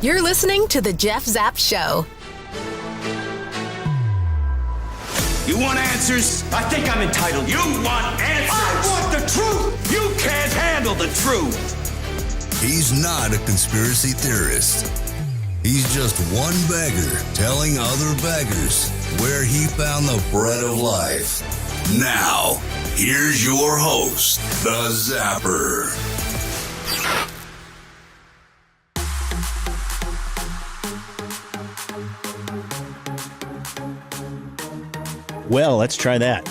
You're listening to The Jeff Zapp Show. You want answers? I think I'm entitled. You want answers? I want the truth! You can't handle the truth! He's not a conspiracy theorist. He's just one beggar telling other beggars where he found the bread of life. Now, here's your host, the Zapper. Well, let's try that.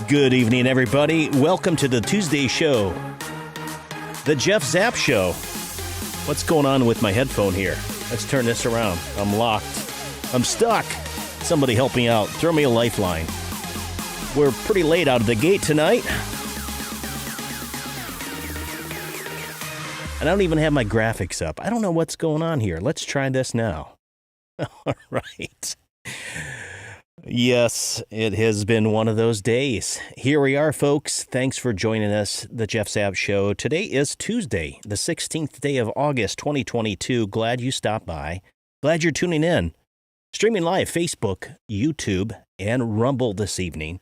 Good evening, everybody. Welcome to the Tuesday show, the Jeff Zapp Show. What's going on with my headphone here? Let's turn this around. I'm locked. I'm stuck. Somebody help me out. Throw me a lifeline. We're pretty late out of the gate tonight. And I don't even have my graphics up. I don't know what's going on here. Let's try this now. All right. Yes, it has been one of those days. Here we are, folks. Thanks for joining us, the Jeff Zapp Show. Today is Tuesday, the 16th day of August, 2022. Glad you stopped by. Glad you're tuning in. Streaming live, Facebook, YouTube, and Rumble this evening.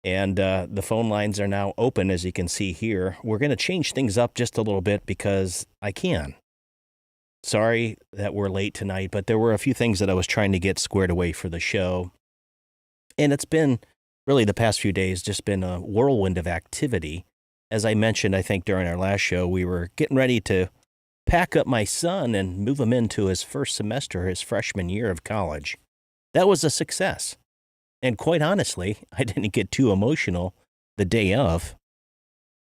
And the phone lines are now open, as you can see here. We're going to change things up just a little bit because I can. Sorry that we're late tonight, but there were a few things that I was trying to get squared away for the show. And it's been, really the past few days, just been a whirlwind of activity. As I mentioned, I think during our last show, we were getting ready to pack up my son and move him into his first semester, his freshman year of college. That was a success. And quite honestly, I didn't get too emotional the day of.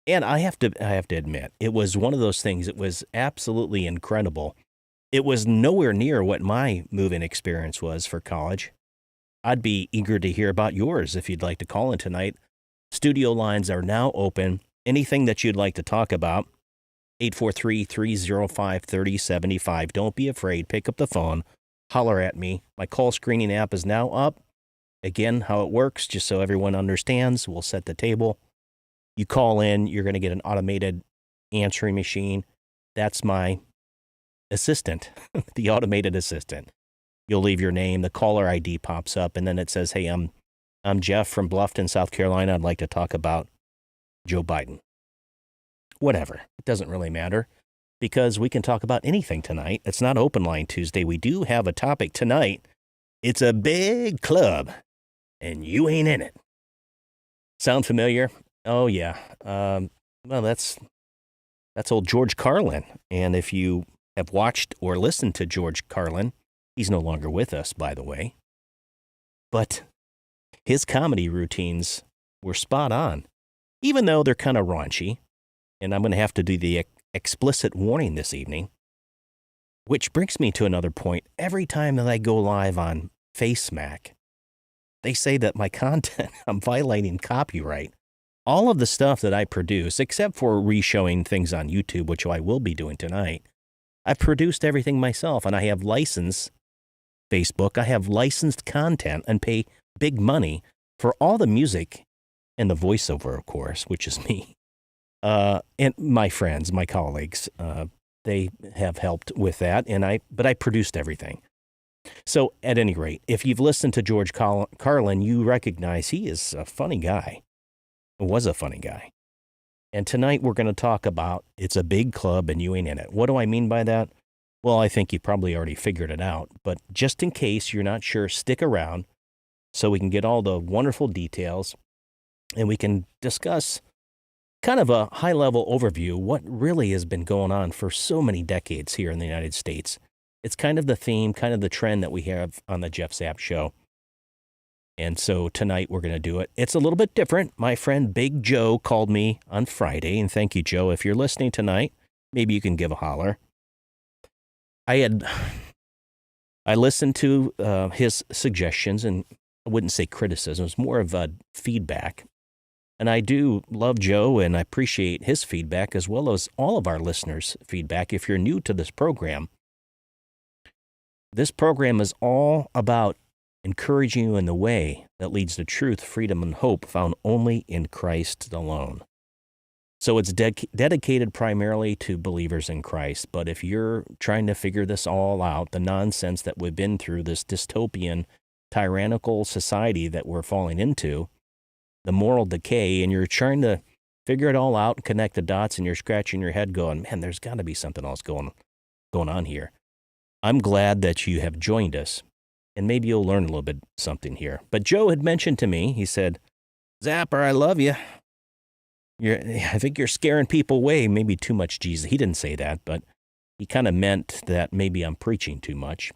And I have to admit, it was one of those things. It was absolutely incredible. It was nowhere near what my move-in experience was for college. I'd be eager to hear about yours if you'd like to call in tonight. Studio lines are now open. Anything that you'd like to talk about, 843-305-3075. Don't be afraid. Pick up the phone. Holler at me. My call screening app is now up. Again, how it works, just so everyone understands, we'll set the table. You call in, you're going to get an automated answering machine. That's my assistant, the automated assistant. You'll leave your name, the caller ID pops up, and then it says, hey, I'm Jeff from Bluffton, South Carolina. I'd like to talk about Joe Biden. Whatever. It doesn't really matter because we can talk about anything tonight. It's not Open Line Tuesday. We do have a topic tonight. It's a big club, and you ain't in it. Sound familiar? Oh, yeah. Well, that's old George Carlin. And if you have watched or listened to George Carlin, he's no longer with us, by the way. But his comedy routines were spot on, even though they're kind of raunchy. And I'm going to have to do the explicit warning this evening, which brings me to another point. Every time that I go live on FaceSmack, they say that my content, I'm violating copyright. All of the stuff that I produce, except for re-showing things on YouTube, which I will be doing tonight, I've produced everything myself, and I have licensed Facebook. I have licensed content and pay big money for all the music and the voiceover, of course, which is me. And my friends, my colleagues, they have helped with that, but I produced everything. So at any rate, if you've listened to George Carlin, you recognize he is a funny guy. Was a funny guy. And tonight we're going to talk about it's a big club and you ain't in it. What do I mean by that? Well, I think you probably already figured it out, but just in case you're not sure, stick around so we can get all the wonderful details and we can discuss kind of a high-level overview what really has been going on for so many decades here in the United States. It's kind of the theme, kind of the trend that we have on the Jeff Zapp Show. And so tonight we're going to do it. It's a little bit different. My friend Big Joe called me on Friday, and thank you, Joe. If you're listening tonight, maybe you can give a holler. I listened to his suggestions, and I wouldn't say criticism. It's more of a feedback. And I do love Joe, and I appreciate his feedback as well as all of our listeners' feedback. If you're new to this program is all about encouraging you in the way that leads to truth, freedom, and hope found only in Christ alone. So it's dedicated primarily to believers in Christ. But if you're trying to figure this all out, the nonsense that we've been through, this dystopian, tyrannical society that we're falling into, the moral decay, and you're trying to figure it all out and connect the dots, and you're scratching your head going, man, there's got to be something else going on here. I'm glad that you have joined us, and maybe you'll learn a little bit something here. But Joe had mentioned to me, he said, Zapper, I love you. I think you're scaring people away, maybe too much Jesus. He didn't say that, but he kind of meant that maybe I'm preaching too much.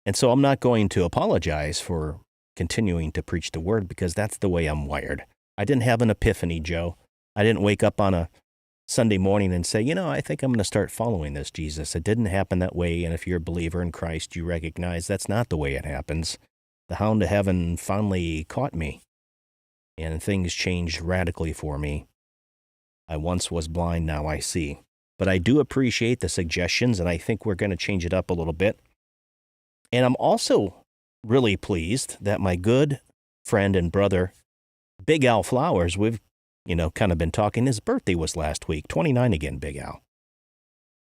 And so I'm not going to apologize for continuing to preach the word, because that's the way I'm wired. I didn't have an epiphany, Joe. I didn't wake up on a Sunday morning and say, I think I'm going to start following this Jesus. It didn't happen that way. And if you're a believer in Christ, you recognize that's not the way it happens. The hound of heaven finally caught me, and things changed radically for me. I once was blind, now I see. But I do appreciate the suggestions, and I think we're going to change it up a little bit. And I'm also really pleased that my good friend and brother, Big Al Flowers, we've, kind of been talking. His birthday was last week, 29 again, Big Al.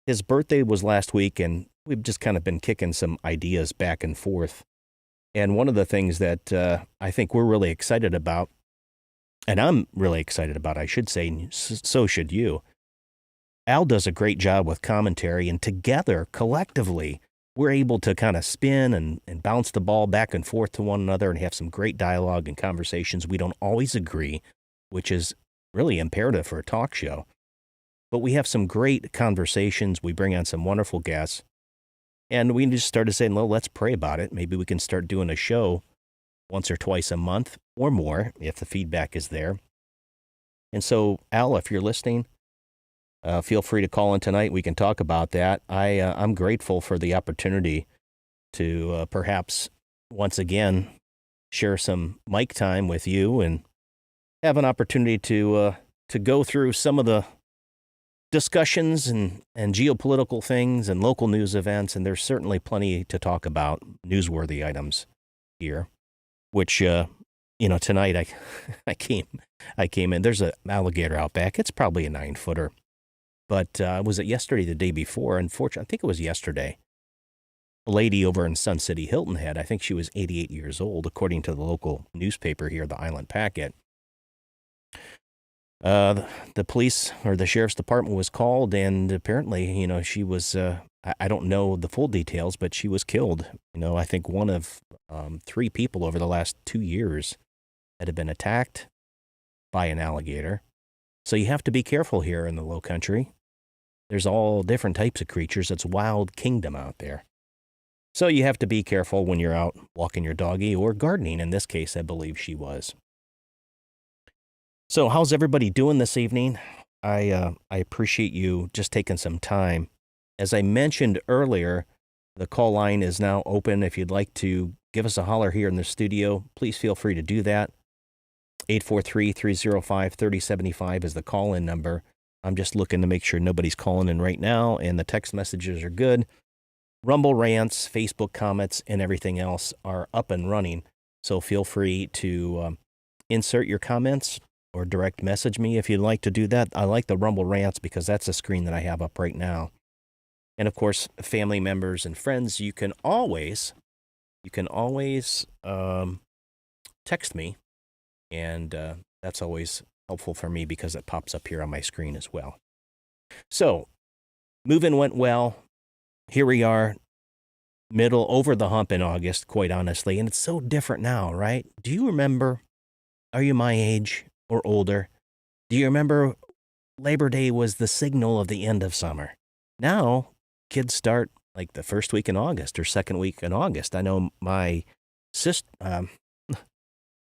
His birthday was last week, and we've just kind of been kicking some ideas back and forth. And one of the things that I think we're really excited about, and I'm really excited about, I should say, and so should you. Al does a great job with commentary, and together, collectively, we're able to kind of spin and bounce the ball back and forth to one another and have some great dialogue and conversations. We don't always agree, which is really imperative for a talk show. But we have some great conversations. We bring on some wonderful guests. And we just started saying, well, let's pray about it. Maybe we can start doing a show once or twice a month or more if the feedback is there. And so, Al, if you're listening, feel free to call in tonight. We can talk about that. I'm grateful for the opportunity to perhaps once again share some mic time with you and have an opportunity to go through some of the discussions and geopolitical things and local news events. And there's certainly plenty to talk about, newsworthy items here, which, tonight I came in. There's an alligator out back. It's probably a 9-footer. But was it yesterday, the day before? Unfortunately, I think it was yesterday. A lady over in Sun City, Hilton Head, I think she was 88 years old, according to the local newspaper here, the Island Packet. The police or the sheriff's department was called, and apparently, she was, I don't know the full details, but she was killed. I think one of 3 people over the last 2 years that had been attacked by an alligator. So you have to be careful here in the Low Country. There's all different types of creatures. It's a wild kingdom out there. So you have to be careful when you're out walking your doggy or gardening. In this case, I believe she was. So how's everybody doing this evening? I appreciate you just taking some time. As I mentioned earlier, the call line is now open. If you'd like to give us a holler here in the studio, please feel free to do that. 843-305-3075 is the call-in number. I'm just looking to make sure nobody's calling in right now, and the text messages are good. Rumble rants, Facebook comments, and everything else are up and running. So feel free to insert your comments or direct message me if you'd like to do that. I like the Rumble rants because that's the screen that I have up right now. And of course, family members and friends, you can always text me, and that's always helpful for me because it pops up here on my screen as well. So, move-in went well. Here we are, over the hump in August, quite honestly, and it's so different now, right? Do you remember, are you my age or older? Do you remember Labor Day was the signal of the end of summer? Now, kids start like the first week in August or second week in August. I know my sister,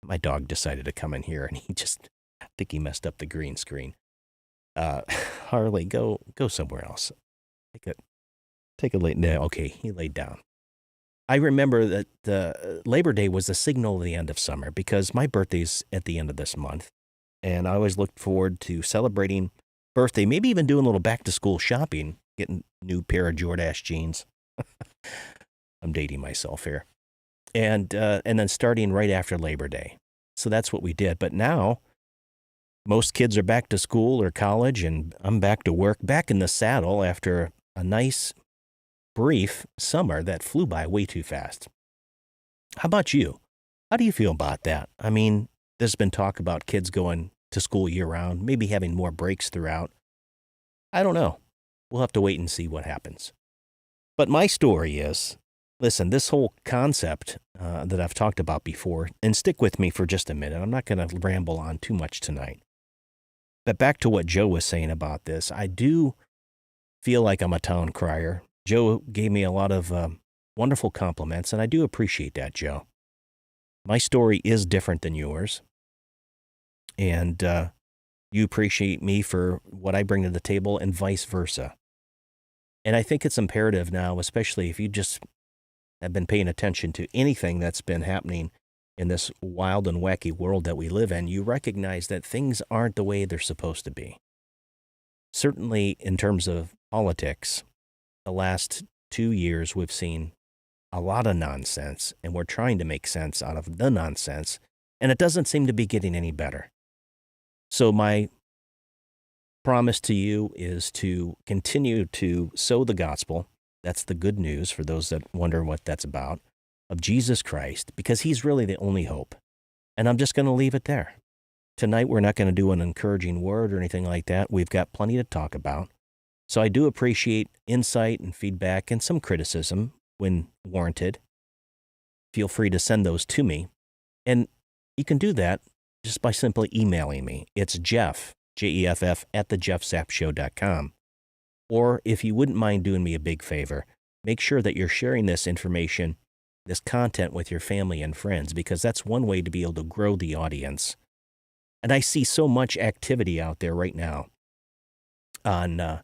my dog decided to come in here, and I think he messed up the green screen. Harley, go somewhere else. Take a late. No, okay, he laid down. I remember that the Labor Day was the signal of the end of summer because my birthday's at the end of this month, and I always looked forward to celebrating birthday, maybe even doing a little back-to-school shopping, getting a new pair of Jordache jeans. I'm dating myself here. And then starting right after Labor Day. So that's what we did. But now Most kids are back to school or college, and I'm back to work, back in the saddle after a nice, brief summer that flew by way too fast. How about you? How do you feel about that? I mean, there's been talk about kids going to school year-round, maybe having more breaks throughout. I don't know. We'll have to wait and see what happens. But my story is, listen, this whole concept that I've talked about before, and stick with me for just a minute. I'm not going to ramble on too much tonight. But back to what Joe was saying about this, I do feel like I'm a town crier. Joe gave me a lot of wonderful compliments, and I do appreciate that, Joe. My story is different than yours, and you appreciate me for what I bring to the table and vice versa. And I think it's imperative now, especially if you just have been paying attention to anything that's been happening in this wild and wacky world that we live in, you recognize that things aren't the way they're supposed to be. Certainly in terms of politics, the last 2 years we've seen a lot of nonsense, and we're trying to make sense out of the nonsense, and it doesn't seem to be getting any better. So my promise to you is to continue to sow the gospel. That's the good news for those that wonder what that's about, of Jesus Christ, because he's really the only hope. And I'm just going to leave it there. Tonight, we're not going to do an encouraging word or anything like that. We've got plenty to talk about. So I do appreciate insight and feedback and some criticism when warranted. Feel free to send those to me. And you can do that just by simply emailing me. It's Jeff, Jeff, at thejeffzapshow.com. Or if you wouldn't mind doing me a big favor, make sure that you're sharing this information, this content with your family and friends, because that's one way to be able to grow the audience. And I see so much activity out there right now on,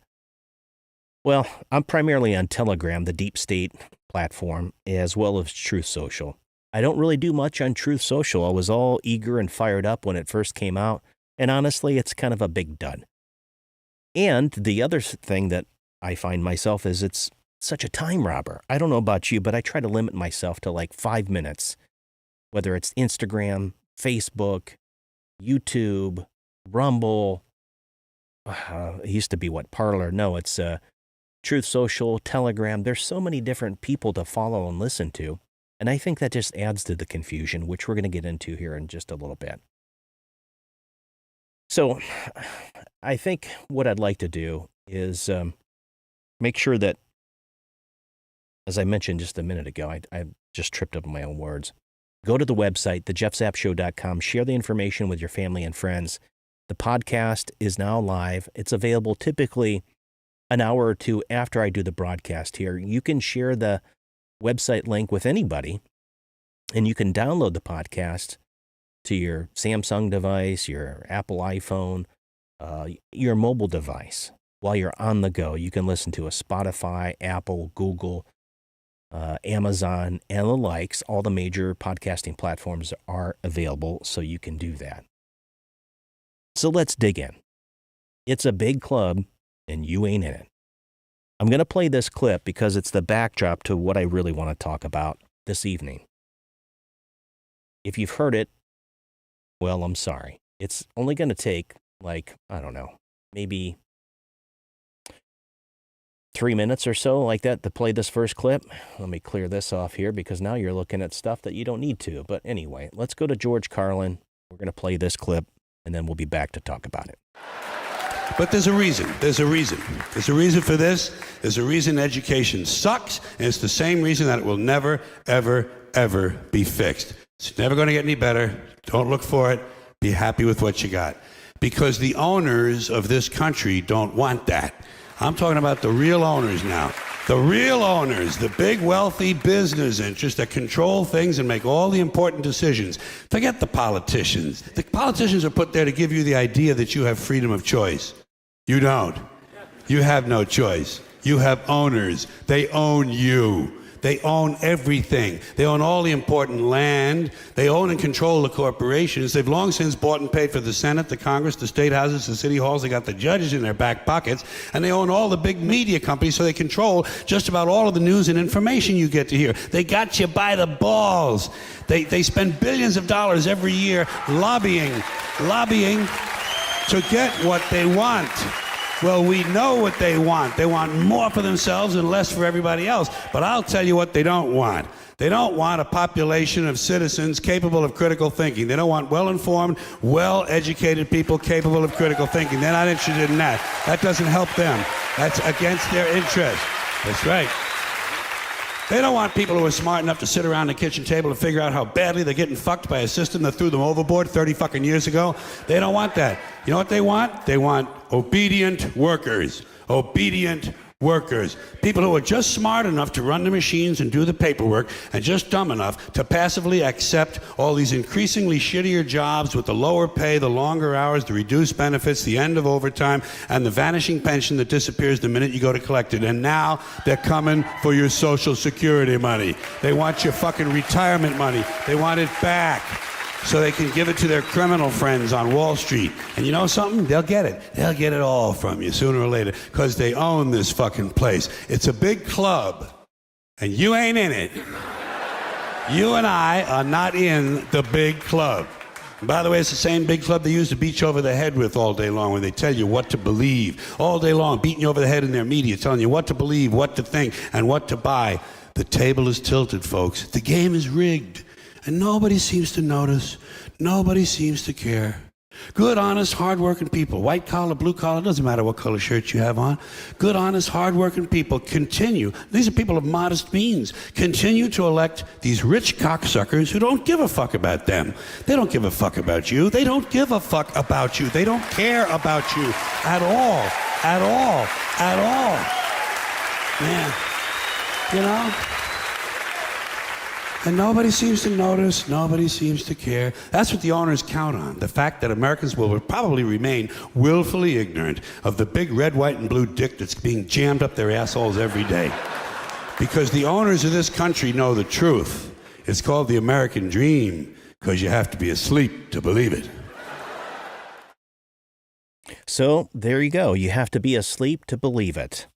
I'm primarily on Telegram, the deep state platform, as well as Truth Social. I don't really do much on Truth Social. I was all eager and fired up when it first came out, and honestly, it's kind of a big dud. And the other thing that I find myself is it's such a time robber. I don't know about you, but I try to limit myself to like 5 minutes, whether it's Instagram, Facebook, YouTube, Rumble. It used to be Parler? No, it's Truth Social, Telegram. There's so many different people to follow and listen to. And I think that just adds to the confusion, which we're going to get into here in just a little bit. So I think what I'd like to do is make sure that, as I mentioned just a minute ago, I just tripped up on my own words. Go to the website, thejeffzapshow.com, share the information with your family and friends. The podcast is now live. It's available typically an hour or two after I do the broadcast here. You can share the website link with anybody, and you can download the podcast to your Samsung device, your Apple iPhone, your mobile device. While you're on the go, you can listen to a Spotify, Apple, Google, Amazon, and the likes. All the major podcasting platforms are available, so you can do that. So let's dig in. It's a big club, and you ain't in it. I'm going to play this clip because it's the backdrop to what I really want to talk about this evening. If you've heard it, well, I'm sorry. It's only going to take, maybe 3 minutes or so like that to play this first clip. Let me clear this off here because now you're looking at stuff that you don't need to. But anyway, let's go to George Carlin. We're going to play this clip, and then we'll be back to talk about it. But there's a reason. There's a reason. There's a reason for this. There's a reason education sucks, and it's the same reason that it will never, ever, ever be fixed. It's never going to get any better. Don't look for it. Be happy with what you got. Because the owners of this country don't want that. I'm talking about the real owners now. The real owners, the big wealthy business interests that control things and make all the important decisions. Forget the politicians. The politicians are put there to give you the idea that you have freedom of choice. You don't. You have no choice. You have owners. They own you. They own everything. They own all the important land. They own and control the corporations. They've long since bought and paid for the Senate, the Congress, the state houses, the city halls. They got the judges in their back pockets. And they own all the big media companies, so they control just about all of the news and information you get to hear. They got you by the balls. They spend billions of dollars every year lobbying to get what they want. Well, we know what they want. They want more for themselves and less for everybody else. But I'll tell you what they don't want. They don't want a population of citizens capable of critical thinking. They don't want well-informed, well-educated people capable of critical thinking. They're not interested in that. That doesn't help them. That's against their interest. That's right. They don't want people who are smart enough to sit around the kitchen table and figure out how badly they're getting fucked by a system that threw them overboard 30 fucking years ago. They don't want that. You know what they want? They want obedient workers. Obedient workers. People who are just smart enough to run the machines and do the paperwork and just dumb enough to passively accept all these increasingly shittier jobs with the lower pay, the longer hours, the reduced benefits, the end of overtime, and the vanishing pension that disappears the minute you go to collect it. And now they're coming for your Social Security money. They want your fucking retirement money. They want it back, so they can give it to their criminal friends on Wall Street. And you know something? They'll get it. They'll get it all from you sooner or later, because they own this fucking place. It's a big club, and you ain't in it. You and I are not in the big club. And by the way, it's the same big club they use to beat you over the head with all day long when they tell you what to believe. All day long, beating you over the head in their media, telling you what to believe, what to think, and what to buy. The table is tilted, folks. The game is rigged. And nobody seems to notice. Nobody seems to care. Good, honest, hard-working people, white collar, blue collar, doesn't matter what color shirt you have on. Good, honest, hard-working people continue. These are people of modest means. Continue to elect these rich cocksuckers who don't give a fuck about them. They don't give a fuck about you. They don't give a fuck about you. They don't care about you at all. At all. At all. Man, you know? And nobody seems to notice, nobody seems to care. That's what the owners count on, the fact that Americans will probably remain willfully ignorant of the big red, white, and blue dick that's being jammed up their assholes every day. Because the owners of this country know the truth. It's called the American dream, because you have to be asleep to believe it. So there you go. You have to be asleep to believe it.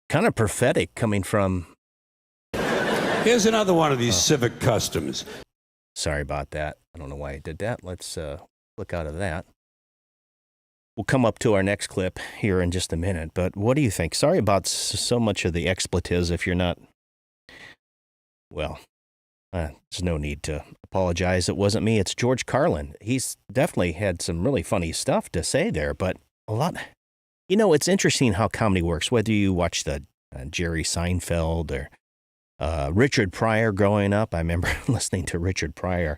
Kind of prophetic coming from... Here's another one of these civic customs. Sorry about that. I don't know why I did that. Let's look out of that. We'll come up to our next clip here in just a minute. But what do you think? Sorry about so much of the expletives if you're not... Well, there's no need to apologize. It wasn't me. It's George Carlin. He's definitely had some really funny stuff to say there, but a lot... You know, it's interesting how comedy works, whether you watch the Jerry Seinfeld or... Richard Pryor growing up. I remember listening to Richard Pryor.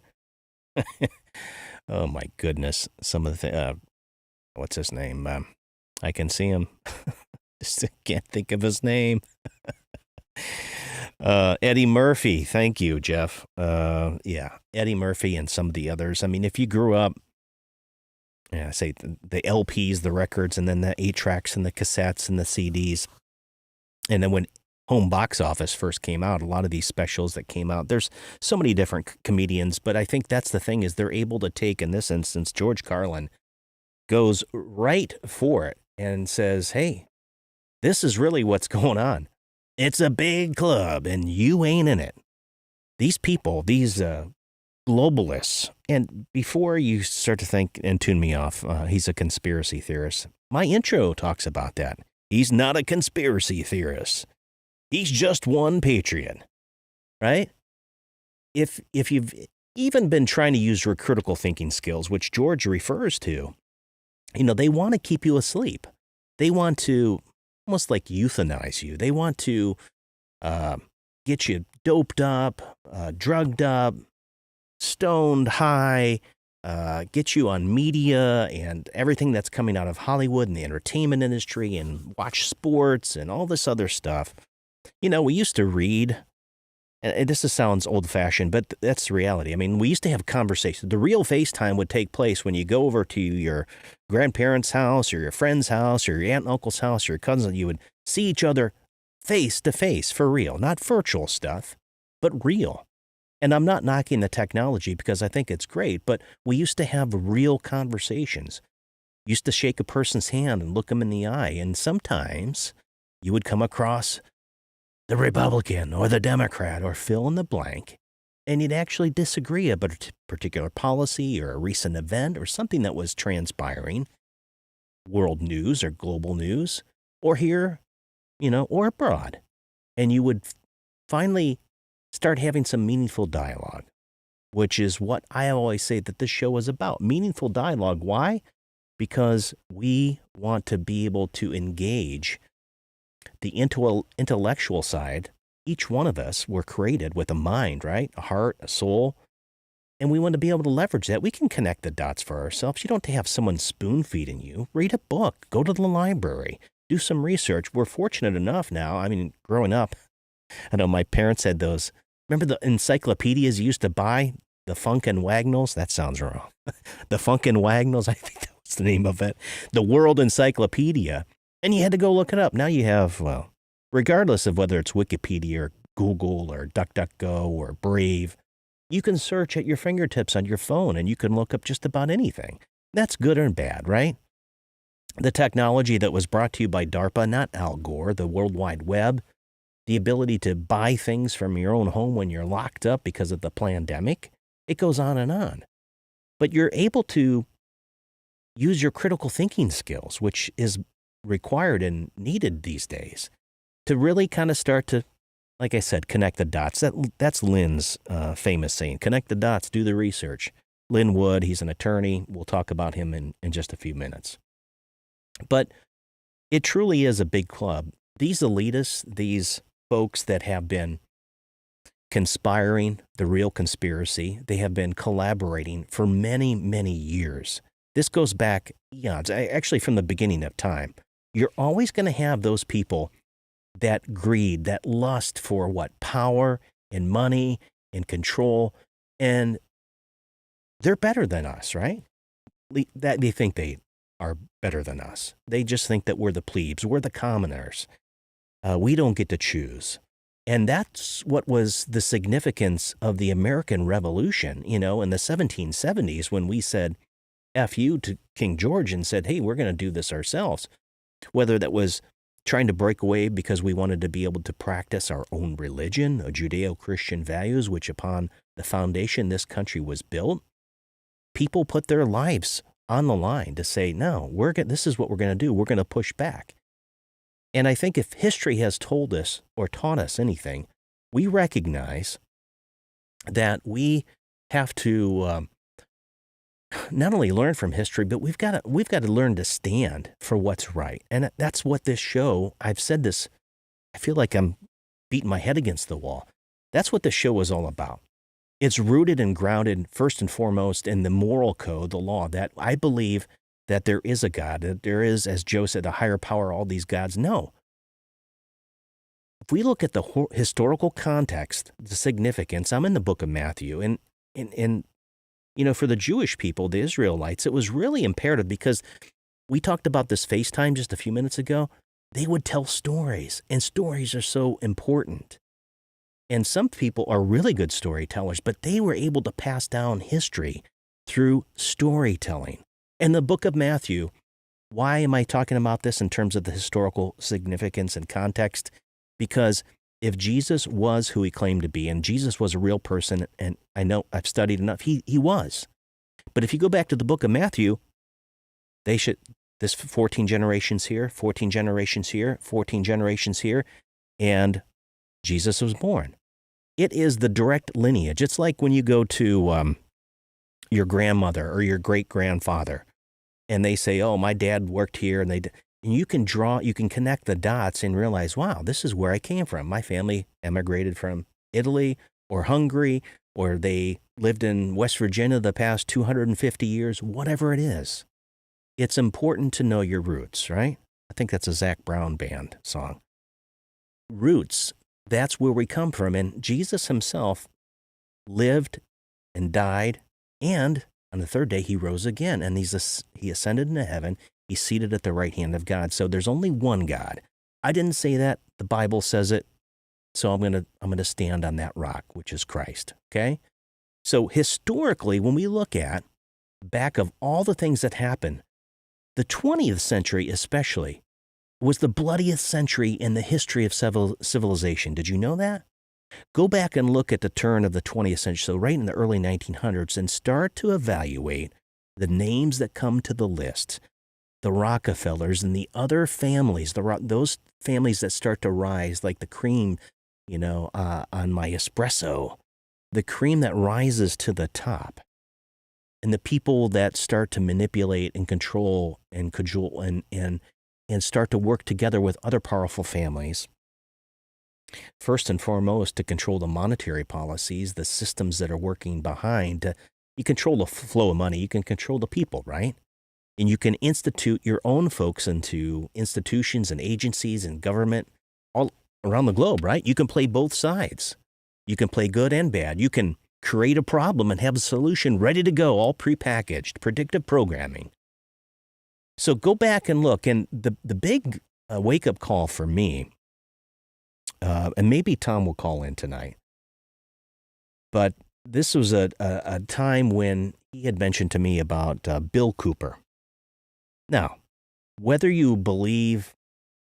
Oh, my goodness. Some of the, what's his name? I can see him. Just can't think of his name. Eddie Murphy. Thank you, Jeff. Yeah, Eddie Murphy and some of the others. I mean, if you grew up, say the LPs, the records, and then the 8-tracks and the cassettes and the CDs. And then when home box office first came out, a lot of these specials that came out, there's so many different comedians, but I think that's the thing, is they're able to take, in this instance, George Carlin goes right for it and says, hey, this is really what's going on. It's a big club and you ain't in it. These people, these globalists, and before you start to think and tune me off, he's a conspiracy theorist. My intro talks about that. He's not a conspiracy theorist. He's just one patriot, right? If you've even been trying to use your critical thinking skills, which George refers to, you know, they want to keep you asleep. They want to almost like euthanize you. They want to get you doped up, drugged up, stoned high, get you on media and everything that's coming out of Hollywood and the entertainment industry, and watch sports and all this other stuff. You know, we used to read, and this sounds old-fashioned, but that's the reality. I mean, we used to have conversations. The real FaceTime would take place when you go over to your grandparents' house or your friend's house or your aunt and uncle's house or your cousin. You would see each other face-to-face for real, not virtual stuff, but real. And I'm not knocking the technology because I think it's great, but we used to have real conversations. Used to shake a person's hand and look them in the eye, and sometimes you would come across the Republican or the Democrat or fill in the blank, and you'd actually disagree about a particular policy or a recent event or something that was transpiring, world news or global news, or here, or abroad. And you would finally start having some meaningful dialogue, which is what I always say that this show is about. Meaningful dialogue. Why? Because we want to be able to engage the intellectual side. Each one of us were created with a mind, right? A heart, a soul. And we want to be able to leverage that. We can connect the dots for ourselves. You don't have to have someone spoon feeding you. Read a book. Go to the library. Do some research. We're fortunate enough now. I mean, growing up, I know my parents had those. Remember the encyclopedias you used to buy? The Funk and Wagnalls? That sounds wrong. The Funk and Wagnalls, I think that was the name of it. The World Encyclopedia. And you had to go look it up. Now you have, well, regardless of whether it's Wikipedia or Google or DuckDuckGo or Brave, you can search at your fingertips on your phone and you can look up just about anything. That's good or bad, right? The technology that was brought to you by DARPA, not Al Gore, the World Wide Web, the ability to buy things from your own home when you're locked up because of the pandemic, it goes on and on. But you're able to use your critical thinking skills, which is required and needed these days, to really kind of start to, like I said, connect the dots. That's Lynn's famous saying, connect the dots, do the research. Lynn Wood, he's an attorney. We'll talk about him in just a few minutes. But it truly is a big club. These elitists, these folks that have been conspiring, the real conspiracy, they have been collaborating for many, many years. This goes back eons, actually from the beginning of time. You're always going to have those people that greed, that lust for what? Power and money and control. And they're better than us, right? That they think they are better than us. They just think that we're the plebes. We're the commoners. We don't get to choose. And that's what was the significance of the American Revolution, in the 1770s when we said F you to King George and said, hey, we're going to do this ourselves. Whether that was trying to break away because we wanted to be able to practice our own religion, Judeo-Christian values, which upon the foundation this country was built, people put their lives on the line to say, no, this is what we're going to do. We're going to push back. And I think if history has told us or taught us anything, we recognize that we have to not only learn from history, but we've got to learn to stand for what's right. And that's what this show, I've said this, I feel like I'm beating my head against the wall. That's what the show is all about. It's rooted and grounded first and foremost in the moral code, the law, that I believe that there is a God, that there is, as Joe said, a higher power, all these gods. No. If we look at the historical context, the significance, I'm in the book of Matthew, and for the Jewish people, the Israelites, it was really imperative because we talked about this FaceTime just a few minutes ago. They would tell stories, and stories are so important. And some people are really good storytellers, but they were able to pass down history through storytelling. In the book of Matthew, why am I talking about this in terms of the historical significance and context? Because if Jesus was who he claimed to be, and Jesus was a real person, and I know I've studied enough, he was. But if you go back to the book of Matthew, this 14 generations here, 14 generations here, 14 generations here, and Jesus was born. It is the direct lineage. It's like when you go to your grandmother or your great-grandfather, and they say, oh, my dad worked here, and you can connect the dots and realize, wow, this is where I came from. My family emigrated from Italy or Hungary, or they lived in West Virginia the past 250 years, whatever it is. It's important to know your roots, right? I think that's a Zac Brown band song. Roots, that's where we come from. And Jesus himself lived and died, and on the third day he rose again, and he ascended into heaven. He's seated at the right hand of God. So there's only one God. I didn't say that. The Bible says it. So I'm going to stand on that rock, which is Christ. Okay? So historically, when we look at back of all the things that happened, the 20th century especially was the bloodiest century in the history of civilization. Did you know that? Go back and look at the turn of the 20th century, so right in the early 1900s, and start to evaluate the names that come to the list, the Rockefellers and the other families, those families that start to rise, like the cream, on my espresso, the cream that rises to the top, and the people that start to manipulate and control and cajole and start to work together with other powerful families. First and foremost, to control the monetary policies, the systems that are working behind. You control the flow of money. You can control the people, right? And you can institute your own folks into institutions and agencies and government all around the globe, right? You can play both sides. You can play good and bad. You can create a problem and have a solution ready to go, all prepackaged, predictive programming. So go back and look. And the big wake-up call for me, and maybe Tom will call in tonight, but this was a time when he had mentioned to me about Bill Cooper. Now, whether you believe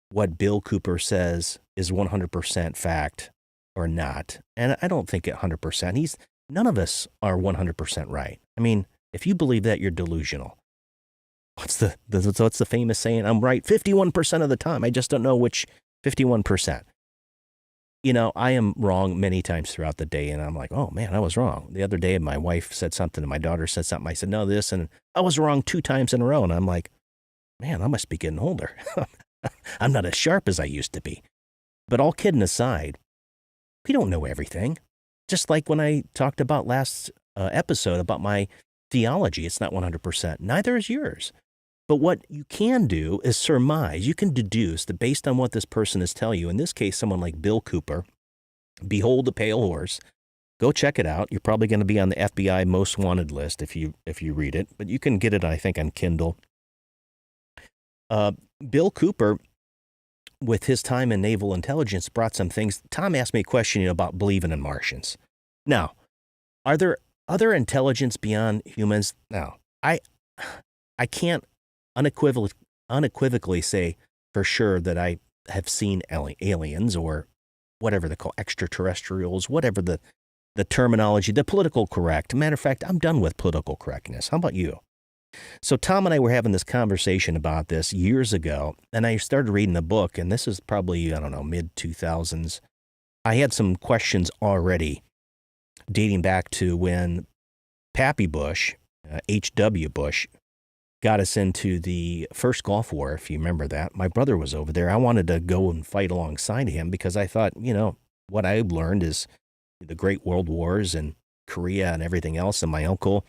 what Bill Cooper says is 100% fact or not, and I don't think 100%. None of us are 100% right. I mean, if you believe that, you're delusional. What's the famous saying? I'm right 51% of the time. I just don't know which 51%. I am wrong many times throughout the day, and I'm like, oh man, I was wrong. The other day, my wife said something, and my daughter said something. I said, no, this, and I was wrong 2 times in a row. And I'm like, man, I must be getting older. I'm not as sharp as I used to be. But all kidding aside, we don't know everything. Just like when I talked about last episode about my theology, it's not 100%. Neither is yours. But what you can do is surmise. You can deduce that based on what this person is telling you, in this case, someone like Bill Cooper, Behold the Pale Horse, go check it out. You're probably going to be on the FBI most wanted list if you read it, but you can get it, I think, on Kindle. Bill Cooper, with his time in naval intelligence, brought some things. Tom asked me a question about believing in Martians. Now, are there other intelligence beyond humans? Now, I can't unequivocally say for sure that I have seen aliens or whatever they call extraterrestrials, whatever the terminology, the political correct. Matter of fact, I'm done with political correctness. How about you? So Tom and I were having this conversation about this years ago, and I started reading the book, and this is probably, mid-2000s. I had some questions already dating back to when Pappy Bush, H.W. Bush, got us into the first Gulf War, if you remember that. My brother was over there. I wanted to go and fight alongside him because I thought, what I learned is the Great World Wars and Korea and everything else. And my uncle,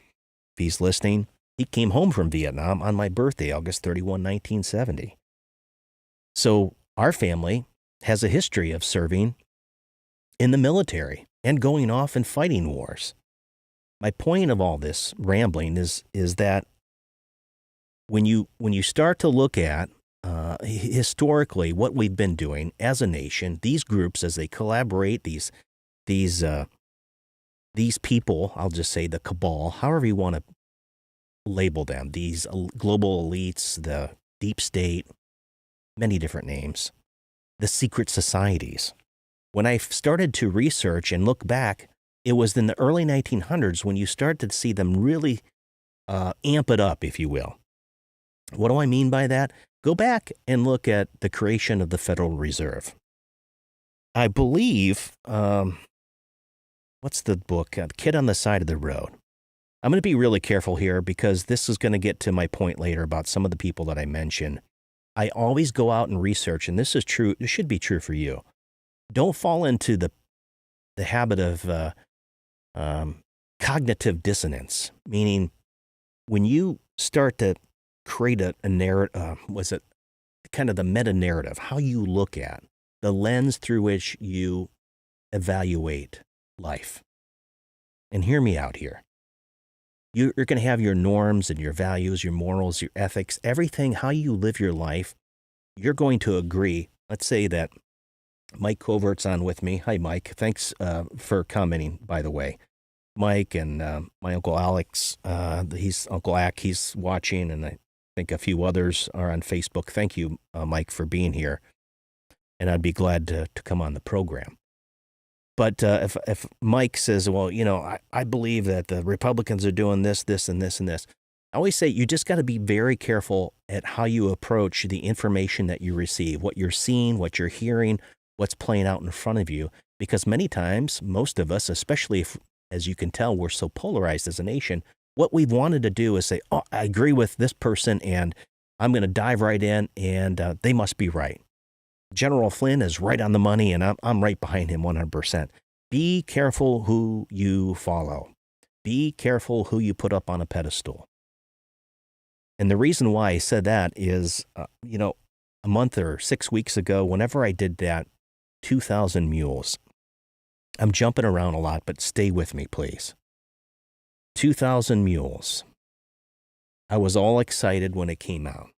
if he's listening, he came home from Vietnam on my birthday, August 31, 1970. So our family has a history of serving in the military and going off and fighting wars. My point of all this rambling is that when you start to look at historically what we've been doing as a nation, these groups as they collaborate, these people, I'll just say the cabal, however you want to label them, these global elites, the deep state, many different names, the secret societies. When I started to research and look back, it was in the early 1900s when you start to see them really amp it up, if you will. What do I mean by that? Go back and look at the creation of the Federal Reserve. I believe, what's the book? Kid on the Side of the Road. I'm going to be really careful here because this is going to get to my point later about some of the people that I mentioned. I always go out and research, and this is true. This should be true for you. Don't fall into the habit of cognitive dissonance, meaning when you start to create a narrative, kind of the meta-narrative, how you look at, the lens through which you evaluate life. And hear me out here. You're going to have your norms and your values, your morals, your ethics, everything, how you live your life. You're going to agree. Let's say that Mike Covert's on with me. Hi, Mike. Thanks for commenting, by the way. Mike and my Uncle Alex, he's Uncle Ack, he's watching, and I think a few others are on Facebook. Thank you, Mike, for being here. And I'd be glad to come on the program. But if Mike says, well, I believe that the Republicans are doing this, this, and this, and this, I always say you just got to be very careful at how you approach the information that you receive, what you're seeing, what you're hearing, what's playing out in front of you. Because many times, most of us, especially if, as you can tell, we're so polarized as a nation, what we've wanted to do is say, oh, I agree with this person and I'm going to dive right in and they must be right. General Flynn is right on the money and I'm right behind him 100%. Be careful who you follow. Be careful who you put up on a pedestal. And the reason why I said that is, a month or 6 weeks ago, whenever I did that 2,000 mules, I'm jumping around a lot, but stay with me, please. 2,000 mules. I was all excited when it came out.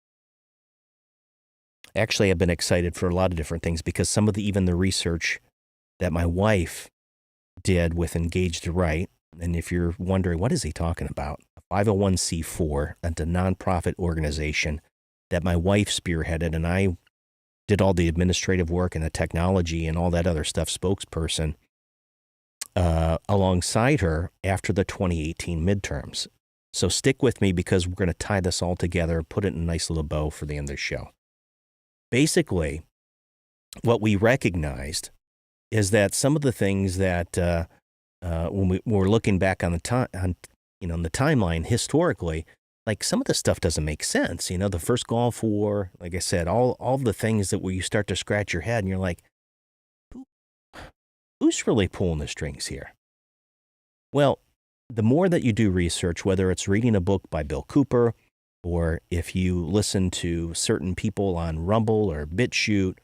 Actually, I've been excited for a lot of different things because some of even the research that my wife did with Engage the Right, and if you're wondering, what is he talking about? A 501c4, a nonprofit organization that my wife spearheaded, and I did all the administrative work and the technology and all that other stuff, spokesperson, alongside her after the 2018 midterms. So stick with me because we're going to tie this all together, put it in a nice little bow for the end of the show. Basically, what we recognized is that some of the things that when we were looking back on the timeline historically, like some of the stuff doesn't make sense. The first Gulf War, like I said, all the things that where you start to scratch your head and you're like, who's really pulling the strings here? Well, the more that you do research, whether it's reading a book by Bill Cooper, or if you listen to certain people on Rumble or BitChute,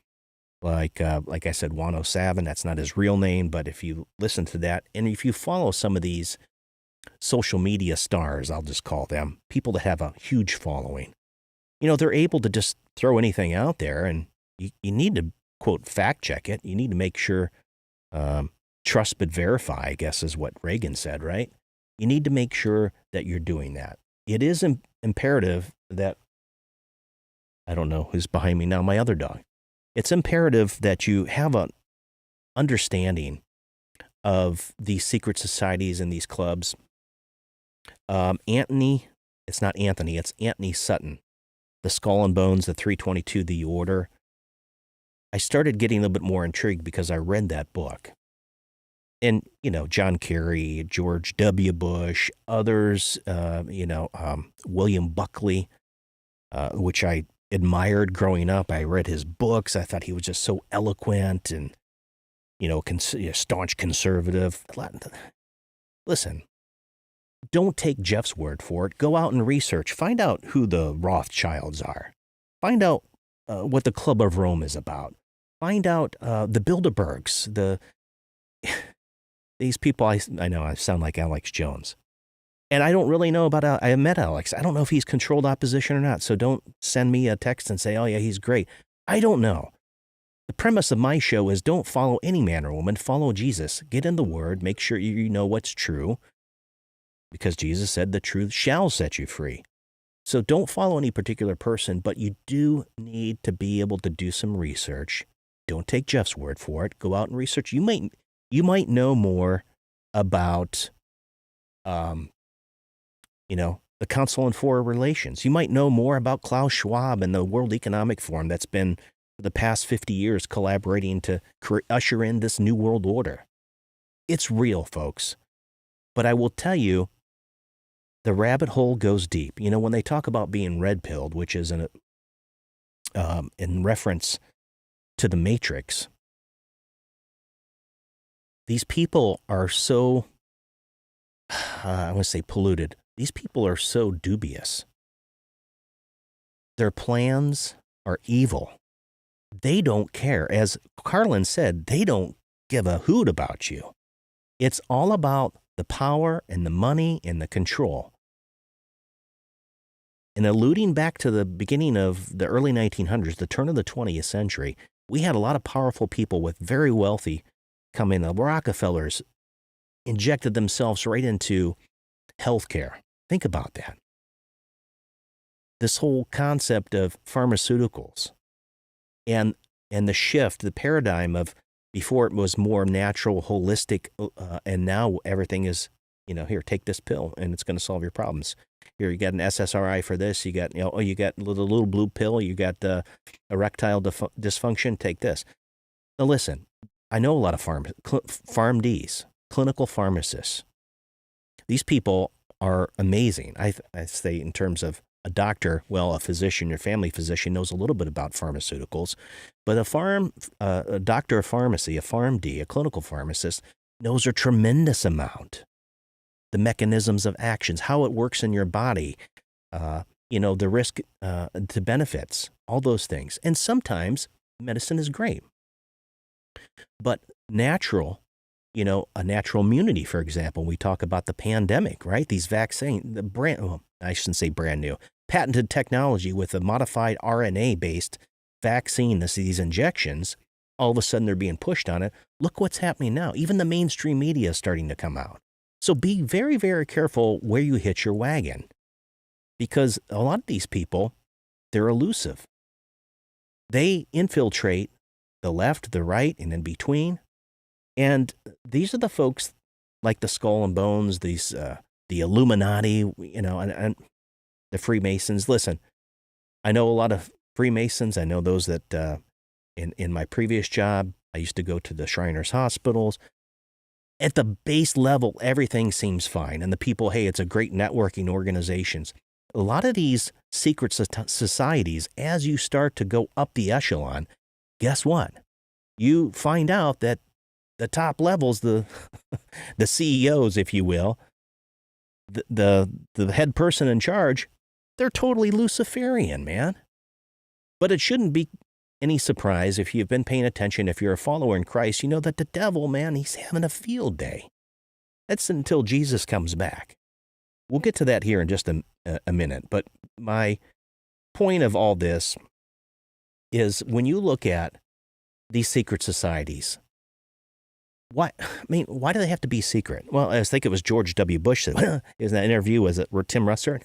like I said, Wano Savin, that's not his real name, but if you listen to that, and if you follow some of these social media stars, I'll just call them, people that have a huge following, they're able to just throw anything out there, and you need to, quote, fact check it. You need to make sure, trust but verify, I guess is what Reagan said, right? You need to make sure that you're doing that. It is imperative that, I don't know who's behind me now, my other dog. It's imperative that you have an understanding of these secret societies and these clubs. It's not Anthony, it's Anthony Sutton, The Skull and Bones, the 322, The Order. I started getting a little bit more intrigued because I read that book. And, John Kerry, George W. Bush, others, William Buckley, which I admired growing up. I read his books. I thought he was just so eloquent and, staunch conservative. Listen, don't take Jeff's word for it. Go out and research. Find out who the Rothschilds are. Find out what the Club of Rome is about. Find out the Bilderbergs, these people. I know I sound like Alex Jones. And I don't really know about, I met Alex. I don't know if he's controlled opposition or not. So don't send me a text and say, oh yeah, he's great. I don't know. The premise of my show is don't follow any man or woman, follow Jesus. Get in the Word, make sure you know what's true, because Jesus said the truth shall set you free. So don't follow any particular person, but you do need to be able to do some research. Don't take Jeff's word for it. Go out and research. You might know more about, the Council on Foreign Relations. You might know more about Klaus Schwab and the World Economic Forum that's been for the past 50 years collaborating to usher in this new world order. It's real, folks. But I will tell you, the rabbit hole goes deep. When they talk about being red-pilled, which is in reference to the Matrix, these people are so, I want to say polluted. These people are so dubious. Their plans are evil. They don't care. As Carlin said, they don't give a hoot about you. It's all about the power and the money and the control. And alluding back to the beginning of the early 1900s, the turn of the 20th century, we had a lot of powerful people with very wealthy come in. The Rockefellers injected themselves right into healthcare. Think about that. This whole concept of pharmaceuticals and the shift, the paradigm of Before it was more natural, holistic, and now everything is, here, take this pill and it's going to solve your problems. Here, you got an SSRI for this. You got, you got the little blue pill. You got erectile dysfunction. Take this. Now, listen, I know a lot of PharmDs, clinical pharmacists. These people are amazing. I say in terms of a doctor, a physician, your family physician knows a little bit about pharmaceuticals, but a doctor of pharmacy, a PharmD, a clinical pharmacist, knows a tremendous amount. The mechanisms of actions, how it works in your body, the risk to benefits, all those things. And sometimes medicine is great. But natural, a natural immunity, for example, we talk about the pandemic, right? These vaccines, I shouldn't say brand new, patented technology with a modified RNA-based vaccine, these injections, all of a sudden they're being pushed on it. Look what's happening now. Even the mainstream media is starting to come out. So be very, very careful where you hitch your wagon, because a lot of these people, they're elusive. They infiltrate the left, the right, and in between. And these are the folks like the Skull and Bones, the Illuminati, and the Freemasons. Listen, I know a lot of Freemasons. I know those that in my previous job, I used to go to the Shriners hospitals. At the base level, everything seems fine. And the people, hey, it's a great networking organizations. A lot of these secret societies, as you start to go up the echelon, guess what? You find out that the top levels, the CEOs, if you will, the head person in charge, they're totally Luciferian, man. But it shouldn't be any surprise if you've been paying attention, if you're a follower in Christ, you know that the devil, man, he's having a field day. That's until Jesus comes back. We'll get to that here in just a minute. But my point of all this is when you look at these secret societies, why do they have to be secret? Well, I think it was George W. Bush said, in that interview, was it Tim Russer?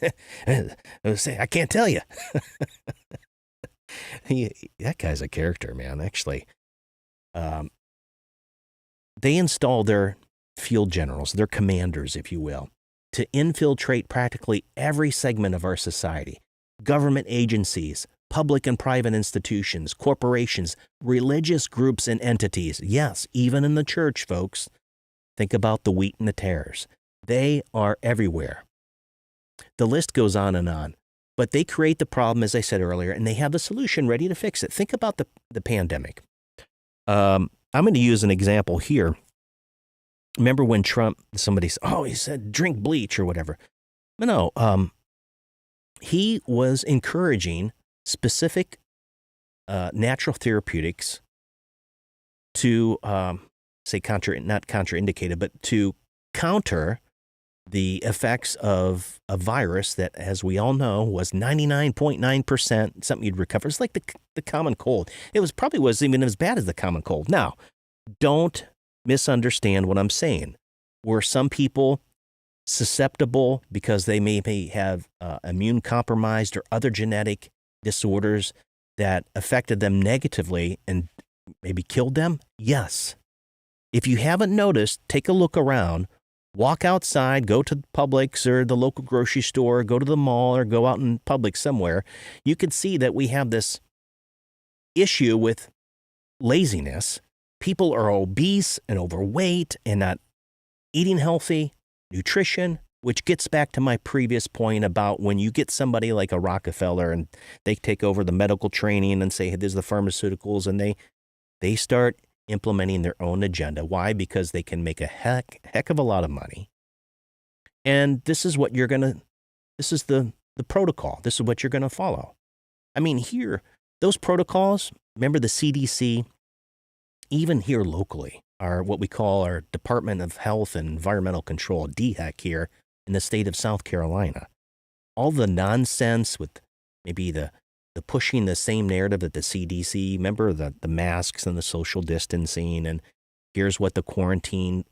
I can't tell you. That guy's a character, man. Actually, they install their field generals, their commanders, if you will, to infiltrate practically every segment of our society. Government agencies, public and private institutions, corporations, religious groups and entities. Yes, even in the church, folks. Think about the wheat and the tares. They are everywhere. The list goes on and on. But they create the problem, as I said earlier, and they have the solution ready to fix it. Think about the pandemic. I'm going to use an example here. Remember when Trump, somebody said, he said drink bleach or whatever. No, he was encouraging specific natural therapeutics to, not contraindicated, but to counter the effects of a virus that, as we all know, was 99.9% something you'd recover. It's like the common cold. It wasn't even as bad as the common cold. Now, don't misunderstand what I'm saying. Were some people susceptible because they may have immune compromised or other genetic disorders that affected them negatively and maybe killed them? Yes. If you haven't noticed, take a look around. Walk outside, go to Publix or the local grocery store, go to the mall or go out in public somewhere. You can see that we have this issue with laziness. People are obese and overweight and not eating healthy, nutrition, which gets back to my previous point about when you get somebody like a Rockefeller and they take over the medical training and say, hey, there's the pharmaceuticals, and they start implementing their own agenda. Why? Because they can make a heck of a lot of money. And this is what this is the protocol. This is what you're going to follow. I mean, here, those protocols, remember the CDC, even here locally, are what we call our Department of Health and Environmental Control, DHEC here in the state of South Carolina. All the nonsense with maybe the pushing the same narrative that the CDC, remember the masks and the social distancing, and here's what the quarantine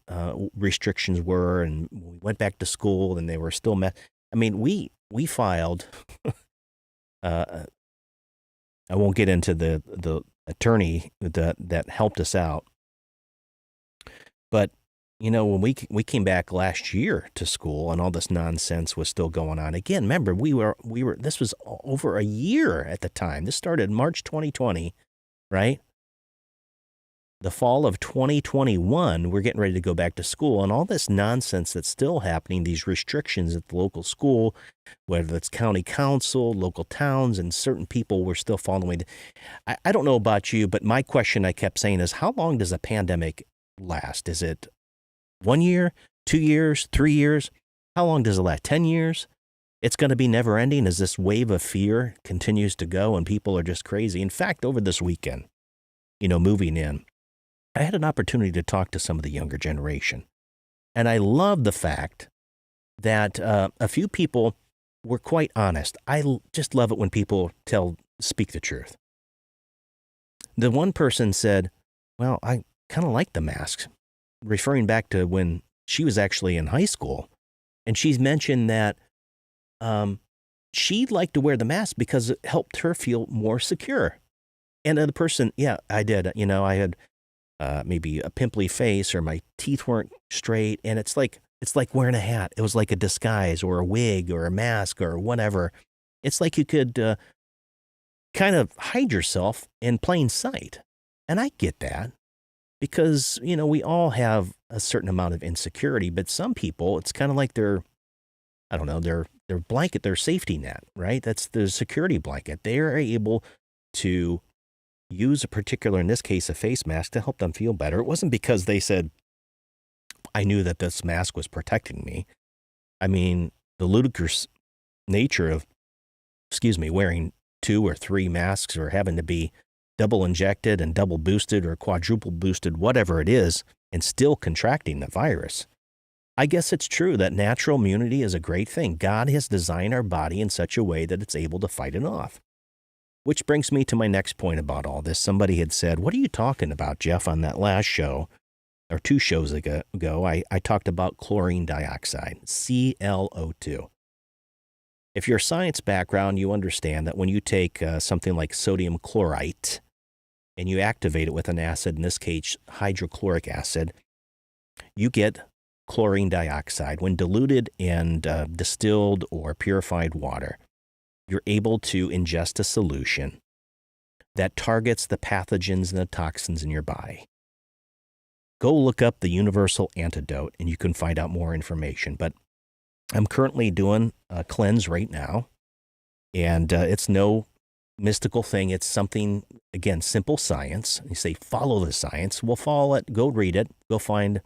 restrictions were, and we went back to school and they were still I mean, we filed, I won't get into the attorney that helped us out, But, when we came back last year to school and all this nonsense was still going on. Again, remember, this was over a year at the time. This started March 2020, right? The fall of 2021, we're getting ready to go back to school, and all this nonsense that's still happening, these restrictions at the local school, whether it's county council, local towns, and certain people were still following. I don't know about you, but my question I kept saying is, how long does a pandemic last? Is it 1 year, 2 years, 3 years? How long does it last? 10 years? It's going to be never ending as this wave of fear continues to go and people are just crazy. In fact, over this weekend, moving in, I had an opportunity to talk to some of the younger generation. And I love the fact that a few people were quite honest. I just love it when people speak the truth. The one person said, well, I kind of like the masks, referring back to when she was actually in high school. And she's mentioned that she liked to wear the mask because it helped her feel more secure. And the person, yeah, I did. I had maybe a pimply face or my teeth weren't straight. And it's like wearing a hat. It was like a disguise or a wig or a mask or whatever. It's like you could kind of hide yourself in plain sight. And I get that because, we all have a certain amount of insecurity, but some people, it's kind of like their blanket, their safety net, right? That's the security blanket. They are able to use a particular, in this case, a face mask to help them feel better. It wasn't because they said, I knew that this mask was protecting me. I mean, the ludicrous nature of, wearing 2 or 3 masks or having to be double injected and double boosted or quadruple boosted, whatever it is, and still contracting the virus. I guess it's true that natural immunity is a great thing. God has designed our body in such a way that it's able to fight it off. Which brings me to my next point about all this. Somebody had said, what are you talking about, Jeff, on that last show, or 2 shows ago, I talked about chlorine dioxide, ClO2. If you're a science background, you understand that when you take something like sodium chlorite and you activate it with an acid, in this case, hydrochloric acid, you get chlorine dioxide. When diluted in distilled or purified water, you're able to ingest a solution that targets the pathogens and the toxins in your body. Go look up the universal antidote and you can find out more information. But I'm currently doing a cleanse right now, and it's no mystical thing. It's something, again, simple science. You say, follow the science. Well, follow it. Go read it. Go find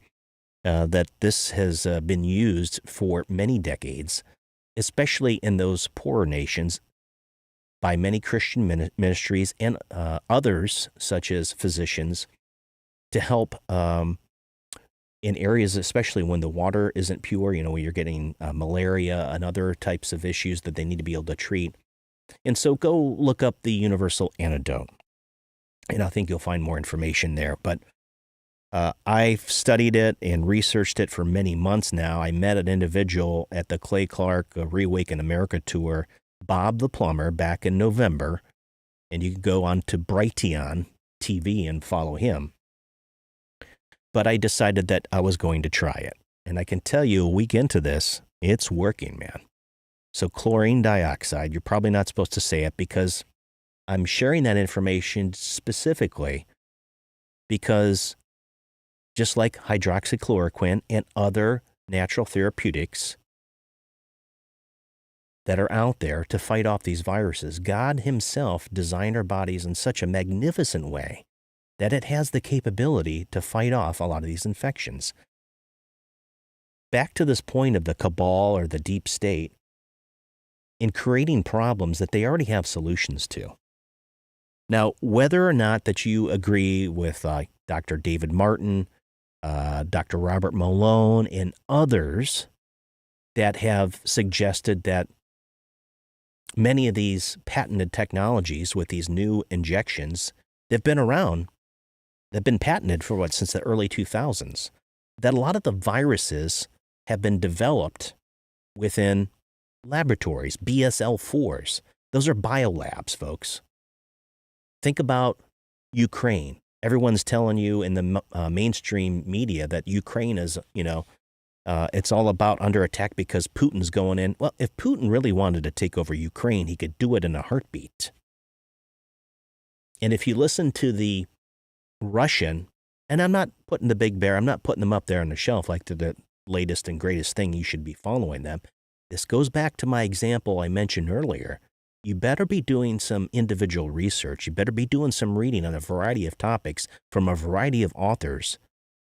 that this has been used for many decades, especially in those poorer nations, by many Christian ministries and others, such as physicians, to help in areas, especially when the water isn't pure, when you're getting malaria and other types of issues that they need to be able to treat. And so go look up the universal antidote, and I think you'll find more information there. But I've studied it and researched it for many months now. I met an individual at the Clay Clark Reawaken America tour, Bob the Plumber, back in November, and you can go on to Brighteon TV and follow him. But I decided that I was going to try it. And I can tell you a week into this, it's working, man. So chlorine dioxide, you're probably not supposed to say it because I'm sharing that information specifically because just like hydroxychloroquine and other natural therapeutics that are out there to fight off these viruses, God himself designed our bodies in such a magnificent way that it has the capability to fight off a lot of these infections. Back to this point of the cabal or the deep state, in creating problems that they already have solutions to. Now, whether or not that you agree with Dr. David Martin, Dr. Robert Malone, and others that have suggested that many of these patented technologies with these new injections, they've been around. They've been patented for since the early 2000s. That a lot of the viruses have been developed within laboratories, BSL-4s. Those are biolabs, folks. Think about Ukraine. Everyone's telling you in the mainstream media that Ukraine is, it's all about under attack because Putin's going in. Well, if Putin really wanted to take over Ukraine, he could do it in a heartbeat. And if you listen to the Russian, and I'm not putting the big bear, I'm not putting them up there on the shelf like they're the latest and greatest thing, you should be following them. This goes back to my example I mentioned earlier. You better be doing some individual research. You better be doing some reading on a variety of topics from a variety of authors,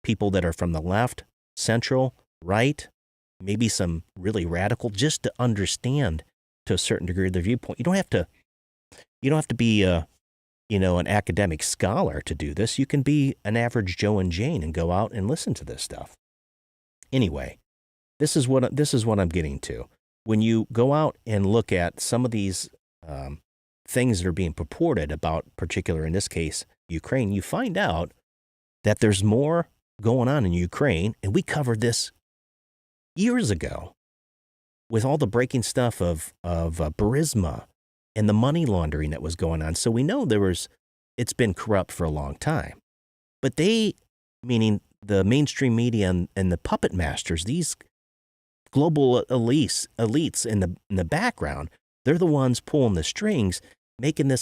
people that are from the left, central, right, maybe some really radical, just to understand to a certain degree the viewpoint. You don't have to be an academic scholar to do this. You can be an average Joe and Jane and go out and listen to this stuff. Anyway, this is what I'm getting to. When you go out and look at some of these things that are being purported about, particular in this case, Ukraine, you find out that there's more going on in Ukraine, and we covered this years ago with all the breaking stuff of Burisma and the money laundering that was going on. So we know it's been corrupt for a long time. But they, meaning the mainstream media and the puppet masters, these global elites in the background, they're the ones pulling the strings,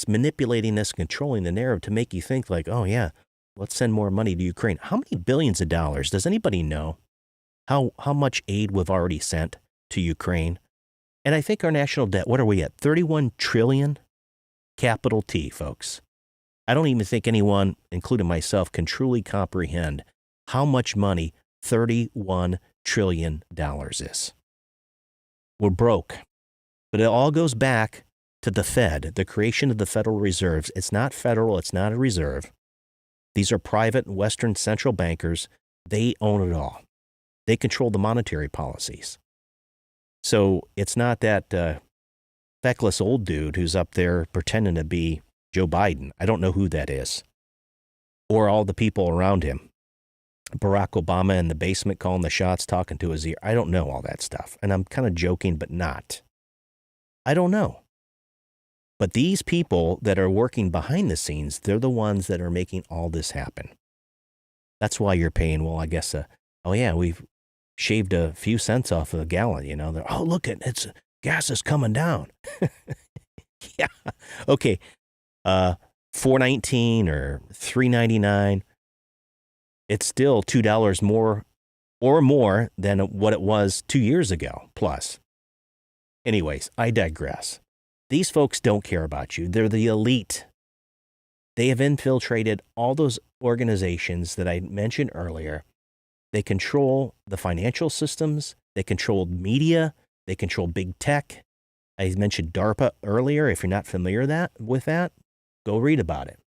manipulating this, controlling the narrative to make you think like, oh yeah, let's send more money to Ukraine. How many billions of dollars? Does anybody know how much aid we've already sent to Ukraine? And I think our national debt, what are we at? 31 trillion, capital T, folks. I don't even think anyone, including myself, can truly comprehend how much money $31 trillion is. We're broke. But it all goes back to the Fed, the creation of the Federal Reserves. It's not federal. It's not a reserve. These are private Western central bankers. They own it all. They control the monetary policies. So it's not that feckless old dude who's up there pretending to be Joe Biden. I don't know who that is. Or all the people around him. Barack Obama in the basement calling the shots, talking to his ear. I don't know all that stuff. And I'm kind of joking, but not. I don't know. But these people that are working behind the scenes, they're the ones that are making all this happen. That's why you're paying, well, I guess, we've shaved a few cents off of a gallon, Oh, look, gas is coming down. Yeah. Okay. $4.19 or $3.99. It's still $2 more or more than what it was 2 years ago, plus. Anyways, I digress. These folks don't care about you. They're the elite. They have infiltrated all those organizations that I mentioned earlier. They control the financial systems. They control media. They control big tech. I mentioned DARPA earlier. If you're not familiar with that, go read about it.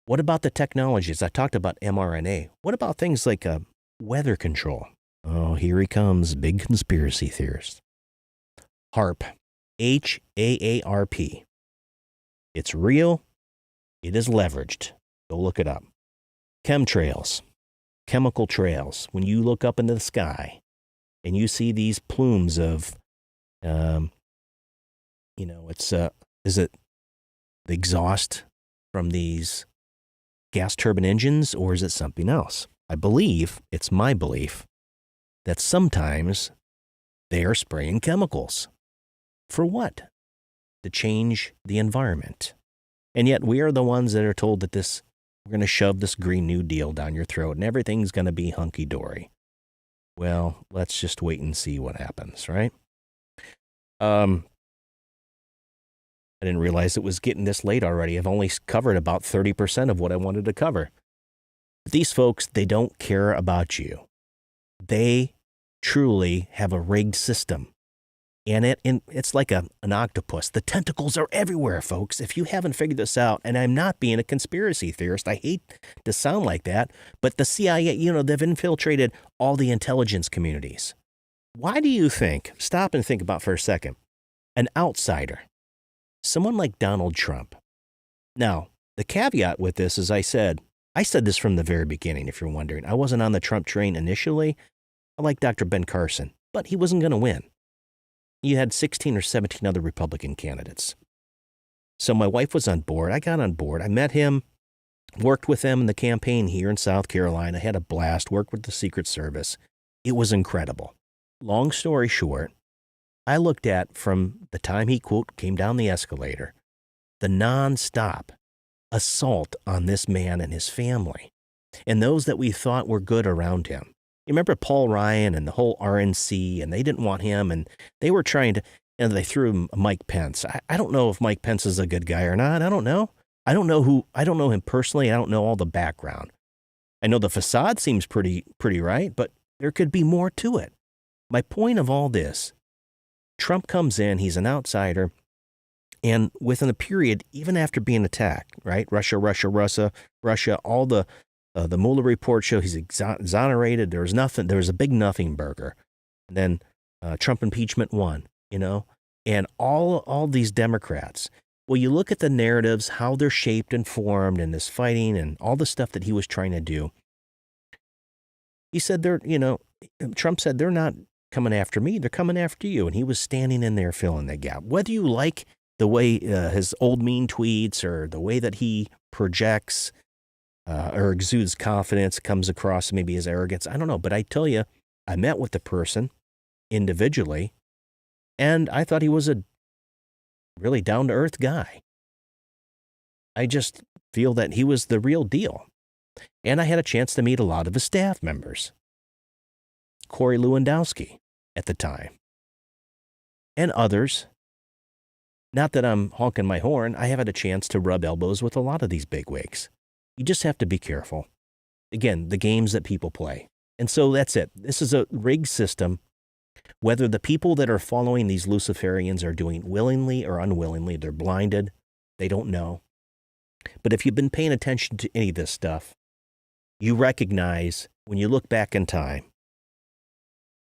What about the technologies? I talked about mRNA. What about things like weather control? Oh, here he comes, big conspiracy theorist. HAARP, HAARP. It's real. It is leveraged. Go look it up. Chemtrails, chemical trails. When you look up into the sky and you see these plumes of, is it the exhaust from these gas turbine engines, or is it something else? It's my belief, that sometimes they are spraying chemicals. For what? To change the environment. And yet we are the ones that are told that we're going to shove this Green New Deal down your throat and everything's going to be hunky-dory. Well, let's just wait and see what happens, right? I didn't realize it was getting this late already. I've only covered about 30% of what I wanted to cover. These folks, they don't care about you. They truly have a rigged system. And it's like an octopus. The tentacles are everywhere, folks. If you haven't figured this out, and I'm not being a conspiracy theorist, I hate to sound like that, but the CIA, they've infiltrated all the intelligence communities. Why do you think, stop and think about for a second, an outsider, someone like Donald Trump. Now, the caveat with this is I said this from the very beginning, if you're wondering. I wasn't on the Trump train initially. I like Dr. Ben Carson, but he wasn't going to win. You had 16 or 17 other Republican candidates. So my wife was on board. I got on board. I met him Worked with them in the campaign here in South Carolina. Had a blast. Worked with the Secret Service. It was incredible. Long story short, I looked at from the time he, quote, came down the escalator, the nonstop assault on this man and his family and those that we thought were good around him. You remember Paul Ryan and the whole RNC, and they didn't want him, and they were trying to, and they threw him Mike Pence. I don't know if Mike Pence is a good guy or not. I don't know. I don't know him personally. I don't know all the background. I know the facade seems pretty right, but there could be more to it. My point of all this, Trump comes in, he's an outsider, and within a period, even after being attacked, right? Russia, all the Mueller report show he's exonerated. There was a big nothing burger. And then Trump impeachment won, and all these Democrats. Well, you look at the narratives, how they're shaped and formed, and this fighting and all the stuff that he was trying to do. He said Trump said they're not coming after me, they're coming after you. And he was standing in there filling the gap. Whether you like the way his old mean tweets or the way that he projects or exudes confidence, comes across maybe as arrogance, I don't know. But I tell you, I met with the person individually, and I thought he was a really down-to-earth guy. I just feel that he was the real deal. And I had a chance to meet a lot of his staff members. Corey Lewandowski at the time. And others. Not that I'm honking my horn, I have had a chance to rub elbows with a lot of these bigwigs. You just have to be careful. Again, the games that people play. And so that's it. This is a rigged system. Whether the people that are following these Luciferians are doing willingly or unwillingly, they're blinded. They don't know. But if you've been paying attention to any of this stuff, you recognize when you look back in time,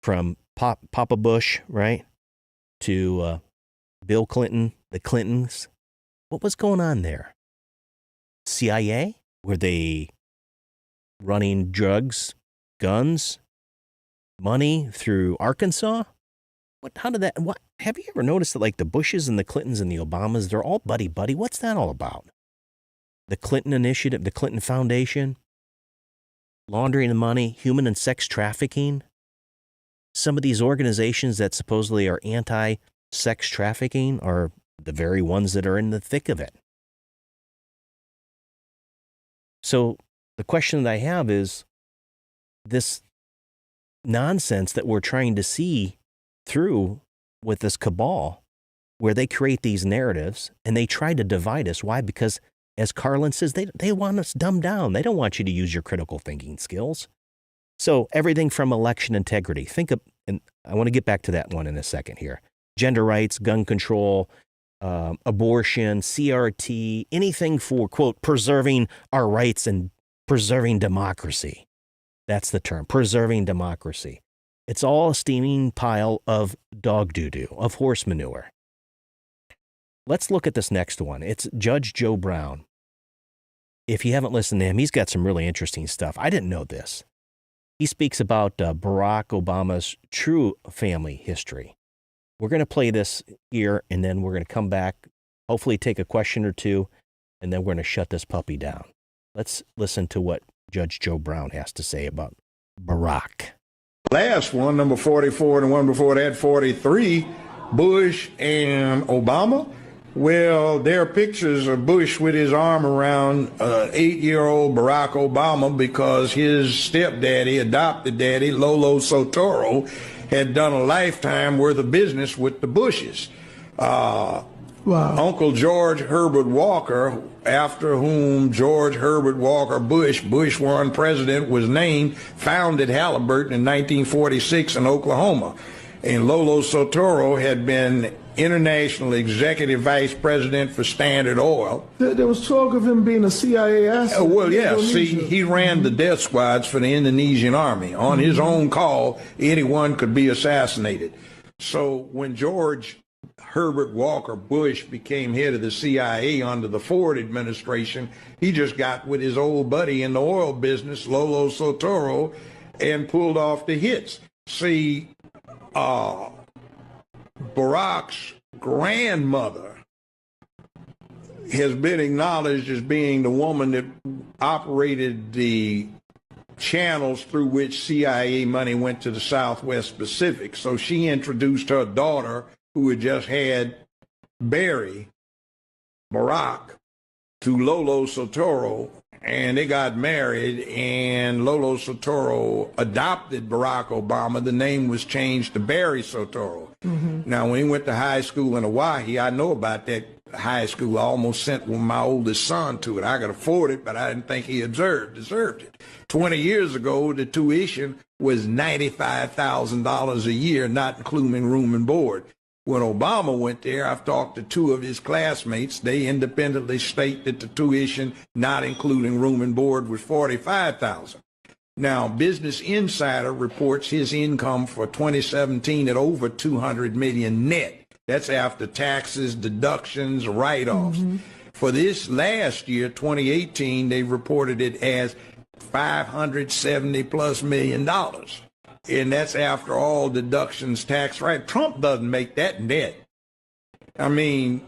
from Papa Bush, right, to Bill Clinton, the Clintons, what was going on there? CIA? Were they running drugs, guns, money through Arkansas? Have you ever noticed that, like, the Bushes and the Clintons and the Obamas, they're all buddy-buddy? What's that all about? The Clinton Initiative, the Clinton Foundation, laundering the money, human and sex trafficking. Some of these organizations that supposedly are anti-sex trafficking are the very ones that are in the thick of it. So the question that I have is this nonsense that we're trying to see through with this cabal, where they create these narratives and they try to divide us. Why? Because, as Carlin says, they want us dumbed down. They don't want you to use your critical thinking skills. So everything from election integrity. And I want to get back to that one in a second here. Gender rights, gun control, abortion, CRT, anything for, quote, preserving our rights and preserving democracy. That's the term, preserving democracy. It's all a steaming pile of dog doo-doo, of horse manure. Let's look at this next one. It's Judge Joe Brown. If you haven't listened to him, he's got some really interesting stuff. I didn't know this. He speaks about Barack Obama's true family history. We're going to play this here, and then we're going to come back, hopefully take a question or two, and then we're going to shut this puppy down. Let's listen to what Judge Joe Brown has to say about Barack. Last one, number 44, and the one before that, 43, Bush and Obama. Well, there are pictures of Bush with his arm around 8-year-old Barack Obama because his stepdaddy, adopted daddy, Lolo Sotoro, had done a lifetime worth of business with the Bushes. Wow. Uncle George Herbert Walker, after whom George Herbert Walker Bush, Bush 1 president, was named, founded Halliburton in 1946 in Oklahoma. And Lolo Sotoro had been international executive vice president for Standard Oil. There was talk of him being a CIA asset. Well, yeah, see, he ran the death squads for the Indonesian army. On his own call, anyone could be assassinated. So when George Herbert Walker Bush became head of the CIA under the Ford administration, he just got with his old buddy in the oil business, Lolo Sotoro, and pulled off the hits. See, Barack's grandmother has been acknowledged as being the woman that operated the channels through which CIA money went to the Southwest Pacific. So she introduced her daughter, who had just had Barack, to Lolo Soetoro, and they got married, and Lolo Soetoro adopted Barack Obama. The name was changed to Barry Soetoro. Now, when he went to high school in Hawaii, I know about that high school. I almost sent my oldest son to it. I could afford it, but I didn't think he deserved it. 20 years ago, the tuition was $95,000 a year, not including room and board. When Obama went there, I've talked to two of his classmates. They independently state that the tuition, not including room and board, was $45,000. Now, Business Insider reports his income for 2017 at over $200 million net. That's after taxes, deductions, write-offs. For this last year, 2018, they reported it as $570+ million. And that's after all deductions, tax, right? Trump doesn't make that net. I mean,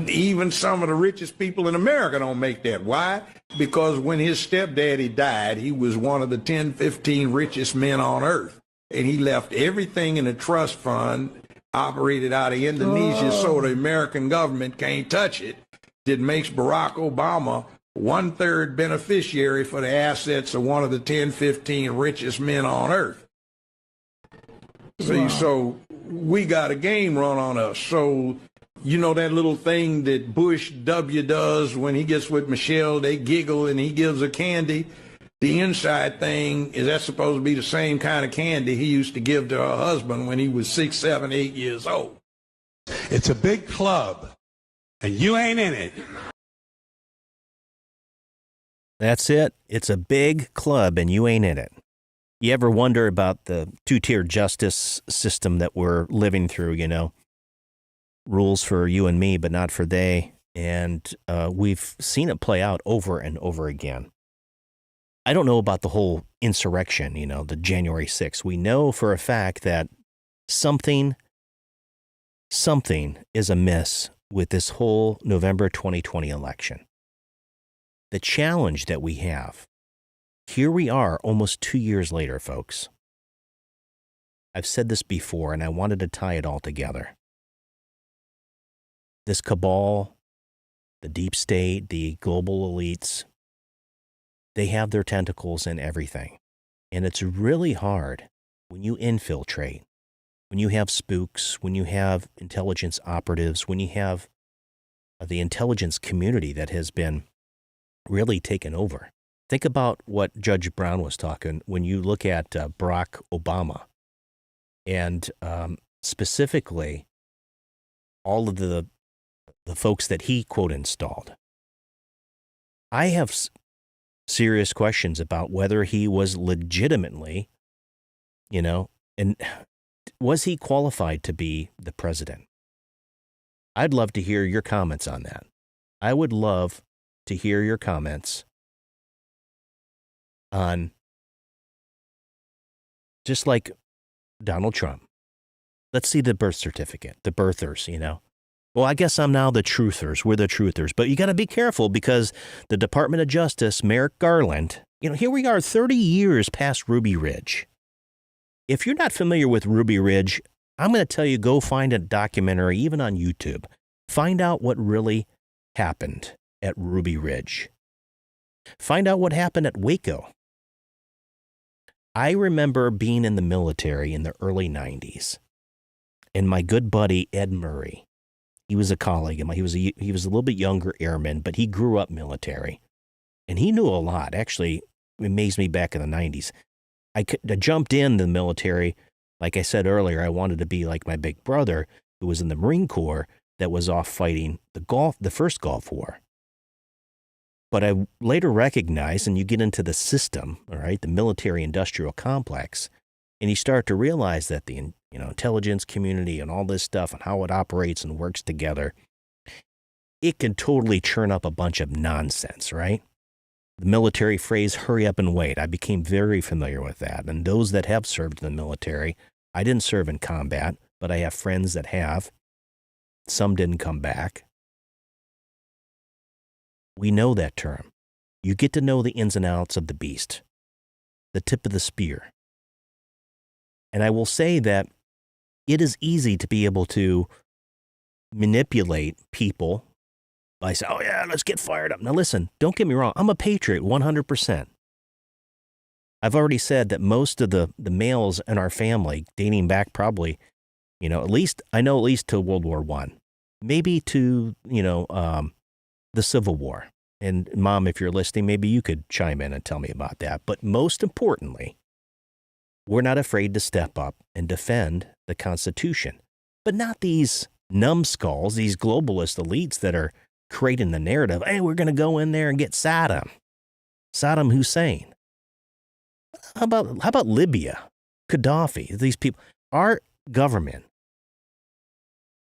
even some of the richest people in America don't make that. Why? Because when his stepdaddy died, he was one of the 10, 15 richest men on earth. And he left everything in a trust fund operated out of Indonesia, so the American government can't touch it. That makes Barack Obama 1/3 beneficiary for the assets of one of the 10, 15 richest men on earth. See, so we got a game run on us. So, you know that little thing that Bush W does when he gets with Michelle, they giggle and he gives her candy. The inside thing, is that supposed to be the same kind of candy he used to give to her husband when he was 6, 7, 8 years old? It's a big club, and you ain't in it. That's it. It's a big club and you ain't in it. You ever wonder about the two-tier justice system that we're living through, you know? Rules for you and me, but not for they. And we've seen it play out over and over again. I don't know about the whole insurrection, you know, the January 6th. We know for a fact that something is amiss with this whole November 2020 election. The challenge that we have, here we are almost 2 years later, folks. I've said this before, and I wanted to tie it all together. This cabal, the deep state, the global elites, they have their tentacles in everything. And it's really hard when you infiltrate, when you have spooks, when you have intelligence operatives, when you have the intelligence community that has been really taken over. Think about what Judge Brown was talking when you look at Barack Obama and specifically all of the folks that he, quote, installed. I have serious questions about whether he was legitimately, you know, and was he qualified to be the president? I'd love to hear your comments on that. I would love to hear your comments on, just like Donald Trump. Let's see the birth certificate, the birthers, you know. Well, I guess I'm now the truthers. We're the truthers. But you got to be careful because the Department of Justice, Merrick Garland, you know, here we are 30 years past Ruby Ridge. If you're not familiar with Ruby Ridge, I'm going to tell you, go find a documentary, even on YouTube. Find out what really happened at Ruby Ridge. Find out what happened at Waco. I remember being in the military in the early 90s, and my good buddy Ed Murray, he was a colleague of mine. He was a little bit younger airman, but he grew up military, and he knew a lot. Actually, it amazed me back in the 90s. I jumped in the military. Like I said earlier, I wanted to be like my big brother, who was in the Marine Corps, that was off fighting the first Gulf War. But I later recognized, and you get into the system, all right, the military-industrial complex, and you start to realize that the intelligence community and all this stuff and how it operates and works together, it can totally churn up a bunch of nonsense, right? The military phrase, hurry up and wait. I became very familiar with that. And those that have served in the military, I didn't serve in combat, but I have friends that have. Some didn't come back. We know that term. You get to know the ins and outs of the beast, the tip of the spear. And I will say that it is easy to be able to manipulate people by saying, oh yeah, let's get fired up. Now listen, don't get me wrong. I'm a patriot 100%. I've already said that most of the males in our family, dating back probably, at least to World War I, maybe to, the Civil War. And Mom, if you're listening, maybe you could chime in and tell me about that. But most importantly, we're not afraid to step up and defend the Constitution. But not these numbskulls, these globalist elites that are creating the narrative, hey, we're going to go in there and get Saddam Hussein. How about Libya, Gaddafi, these people? Our government,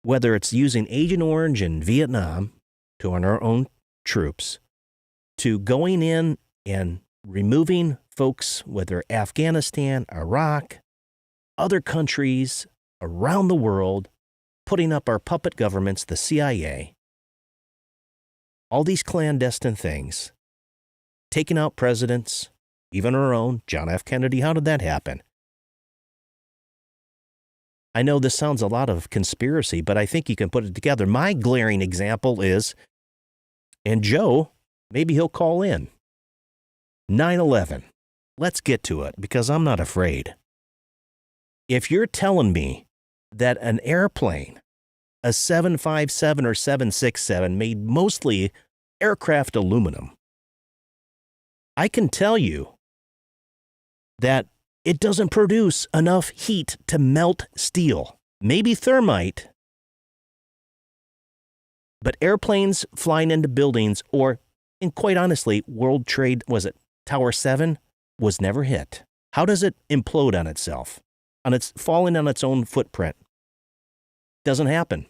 whether it's using Agent Orange in Vietnam to earn our own troops, to going in and removing folks, whether Afghanistan, Iraq, other countries around the world, putting up our puppet governments, the CIA, all these clandestine things, taking out presidents, even our own, John F. Kennedy. How did that happen? I know this sounds a lot of conspiracy, but I think you can put it together. My glaring example is, and Joe, maybe he'll call in, 9/11. Let's get to it, because I'm not afraid. If you're telling me that an airplane, a 757 or 767, made mostly aircraft aluminum, I can tell you that it doesn't produce enough heat to melt steel. Maybe thermite, but airplanes flying into buildings, and quite honestly, World Trade, Tower 7, was never hit. How does it implode on itself? Falling on its own footprint? Doesn't happen.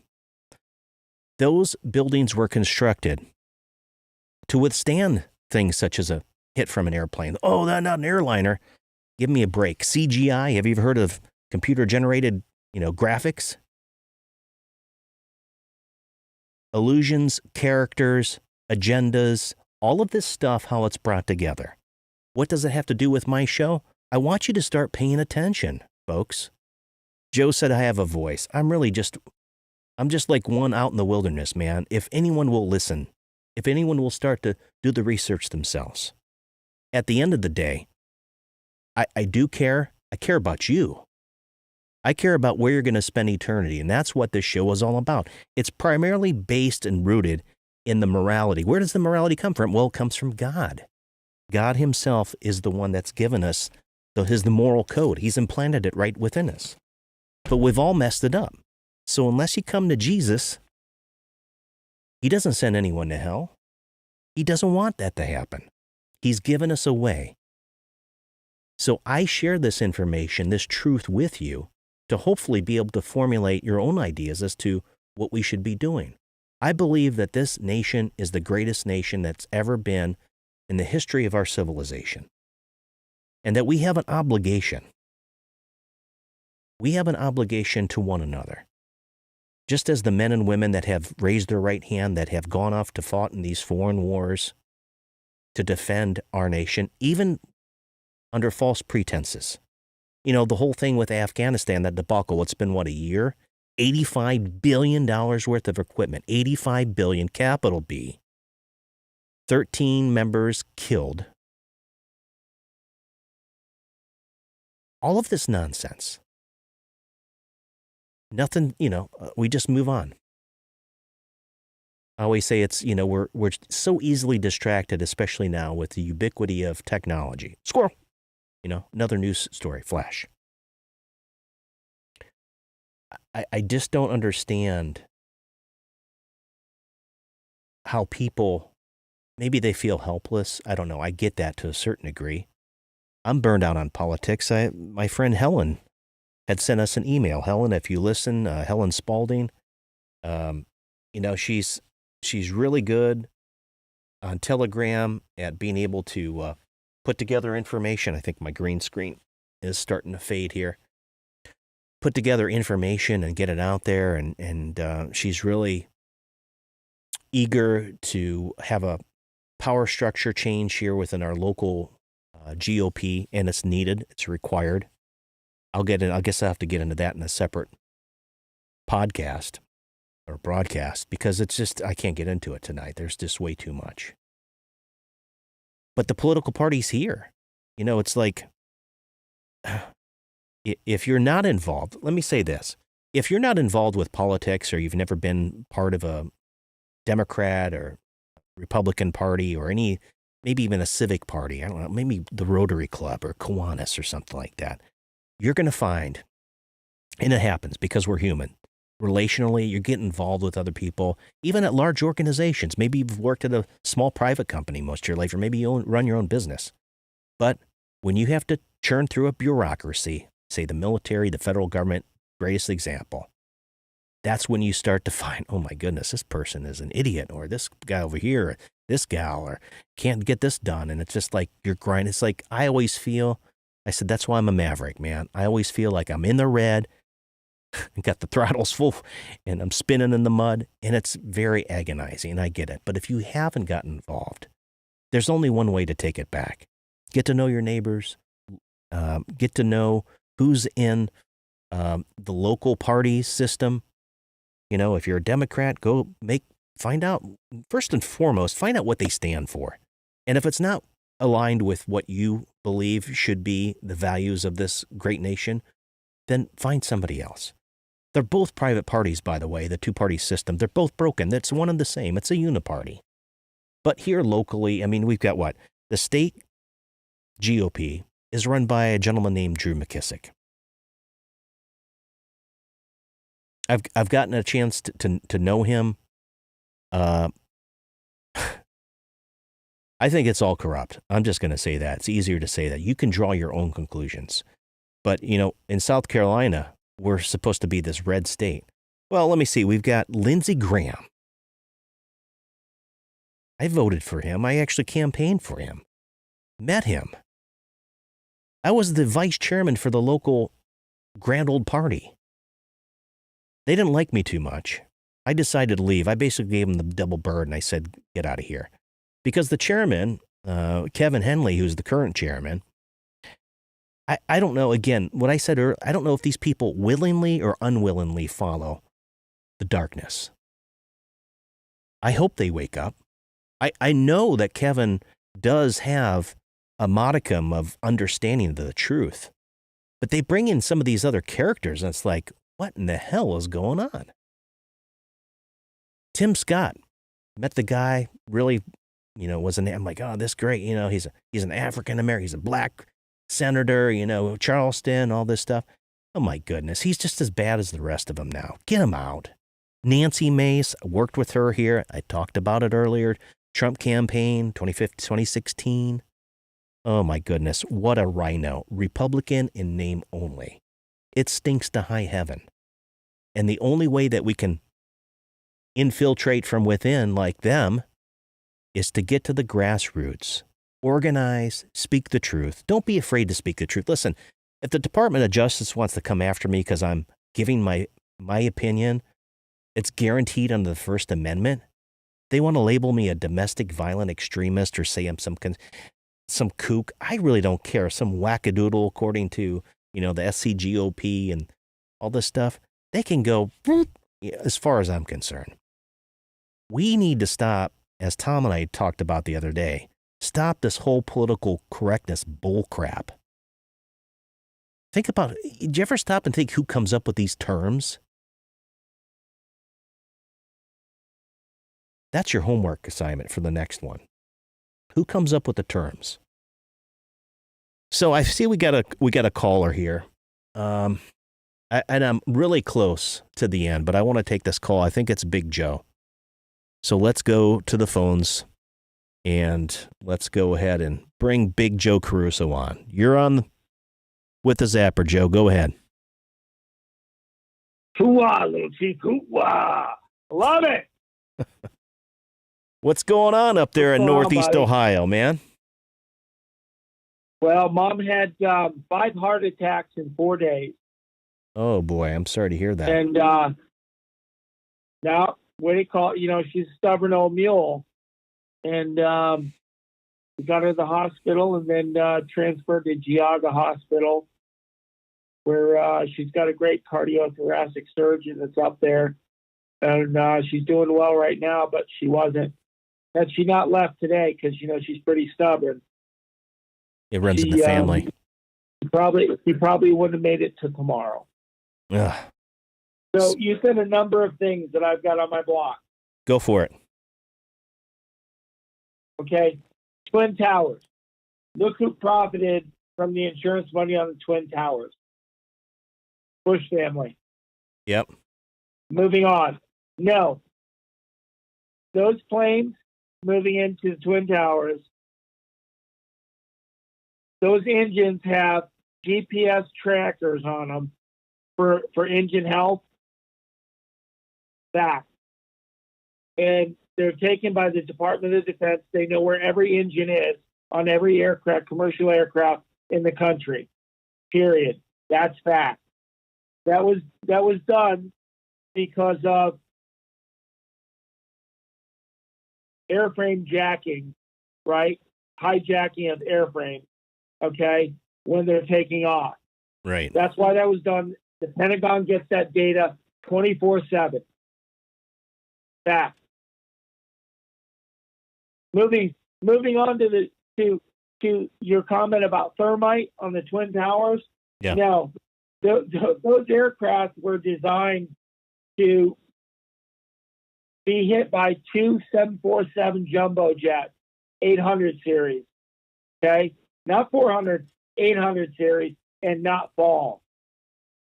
Those buildings were constructed to withstand things such as a hit from an airplane. Oh, that's not an airliner. Give me a break. CGI, have you ever heard of computer-generated, graphics? Illusions, characters, agendas, all of this stuff, how it's brought together. What does it have to do with my show? I want you to start paying attention, folks. Joe said I have a voice. I'm just like one out in the wilderness, man. If anyone will listen, if anyone will start to do the research themselves. At the end of the day, I do care. I care about you. I care about where you're going to spend eternity, and that's what this show is all about. It's primarily based and rooted in the morality. Where does the morality come from? Well, it comes from God. God himself is the one that's given us the moral code. He's implanted it right within us. But we've all messed it up. So unless you come to Jesus, he doesn't send anyone to hell. He doesn't want that to happen. He's given us a way. So I share this information, this truth with you to hopefully be able to formulate your own ideas as to what we should be doing. I believe that this nation is the greatest nation that's ever been in the history of our civilization, and that we have an obligation. We have an obligation to one another. Just as the men and women that have raised their right hand, that have gone off to fight in these foreign wars to defend our nation, even under false pretenses. The whole thing with Afghanistan, that debacle, it's been, a year? $85 billion worth of equipment. $85 billion, capital B. 13 members killed. All of this nonsense. Nothing, we just move on. I always say it's, we're so easily distracted, especially now with the ubiquity of technology. Squirrel. Another news story, flash. I just don't understand how people, maybe they feel helpless. I don't know. I get that to a certain degree. I'm burned out on politics. My friend Helen had sent us an email. Helen, if you listen, Helen Spalding, she's really good on Telegram at being able to put together information. I think my green screen is starting to fade here. Put together information and get it out there. And she's really eager to have a power structure change here within our local GOP, and it's needed. It's required. I guess I'll have to get into that in a separate podcast or broadcast because it's just, I can't get into it tonight. There's just way too much. But the political party's here. You know, it's like, if you're not involved, let me say this. If you're not involved with politics or you've never been part of a Democrat or Republican Party or any, maybe even a civic party, I don't know, maybe the Rotary Club or Kiwanis or something like that, you're going to find, and it happens because we're human, relationally, you get involved with other people, even at large organizations. Maybe you've worked at a small private company most of your life, or maybe you run your own business. But when you have to churn through a bureaucracy, say the military, the federal government, greatest example, that's when you start to find, oh my goodness, this person is an idiot, or this guy over here, or this gal, or can't get this done. And it's just like you're grinding. It's like I always feel, I said, that's why I'm a maverick, man. I always feel like I'm in the red and got the throttles full and I'm spinning in the mud, and it's very agonizing, and I get it. But if you haven't gotten involved, there's only one way to take it back. Get to know your neighbors, get to know who's in the local party system. You know, if you're a Democrat, find out, first and foremost, find out what they stand for. And if it's not aligned with what you believe should be the values of this great nation, then find somebody else. They're both private parties, by the way, the two-party system. They're both broken. It's one and the same. It's a uniparty. But here locally, I mean, we've got what? The state GOP is run by a gentleman named Drew McKissick. I've gotten a chance to know him. I think it's all corrupt. I'm just going to say that. It's easier to say that. You can draw your own conclusions. But, you know, in South Carolina, we're supposed to be this red state. Well, let me see. We've got Lindsey Graham. I voted for him. I actually campaigned for him. Met him. I was the vice chairman for the local Grand Old Party. They didn't like me too much. I decided to leave. I basically gave them the double bird, and I said, get out of here. Because the chairman, Kevin Henley, who's the current chairman, I don't know, again, what I said earlier, I don't know if these people willingly or unwillingly follow the darkness. I hope they wake up. I know that Kevin does have a modicum of understanding of the truth, but they bring in some of these other characters, and it's like, what in the hell is going on? Tim Scott, met the guy, really, you know, I'm like, oh, this great, you know, he's an African American, he's a black senator, you know, Charleston, all this stuff. Oh my goodness, he's just as bad as the rest of them now. Get him out. Nancy Mace, I worked with her here. I talked about it earlier. Trump campaign, 2016. Oh my goodness, what a rhino. Republican in name only. It stinks to high heaven. And the only way that we can infiltrate from within like them is to get to the grassroots. Organize, speak the truth. Don't be afraid to speak the truth. Listen, if the Department of Justice wants to come after me because I'm giving my opinion, it's guaranteed under the First Amendment. They want to label me a domestic violent extremist or say I'm some kook. I really don't care. Some wackadoodle according to, you know, the SCGOP and all this stuff. They can go as far as I'm concerned. We need to stop, as Tom and I talked about the other day, stop this whole political correctness bullcrap. Think about it. Did you ever stop and think who comes up with these terms? That's your homework assignment for the next one. Who comes up with the terms? So I see we got a caller here. And I'm really close to the end, but I want to take this call. I think it's Big Joe. So let's go to the phones and let's go ahead and bring Big Joe Caruso on. You're on with the Zapper, Joe. Go ahead. Hoo-wah, little chief. Hoo-wah. Love it. What's going on up there in Northeast Ohio, man? Well, Mom had 5 heart attacks in 4 days. Oh, boy. I'm sorry to hear that. And now, what do you call it? You know, she's a stubborn old mule. and we got her to the hospital, and then transferred to Geauga Hospital, where she's got a great cardiothoracic surgeon that's up there, and she's doing well right now. But she wasn't. Had she not left today, because she's pretty stubborn. It runs in the family. He probably wouldn't have made it to tomorrow. Ugh. So you said a number of things that I've got on my block. Go for it. Okay. Twin Towers. Look who profited from the insurance money on the Twin Towers. Bush family. Yep. Moving on. No. Those planes moving into the Twin Towers, those engines have GPS trackers on them for engine health. Fact. And they're taken by the Department of Defense. They know where every engine is on every aircraft, commercial aircraft in the country. Period. That's fact. That was done because of airframe jacking, right? Hijacking of airframes, okay, when they're taking off. Right. That's why that was done. The Pentagon gets that data 24/7. Fact. Moving on to your comment about thermite on the Twin Towers. Yeah. No, those aircraft were designed to be hit by two 747 jumbo jets, 800 series. Okay, not 400, 800 series, and not fall.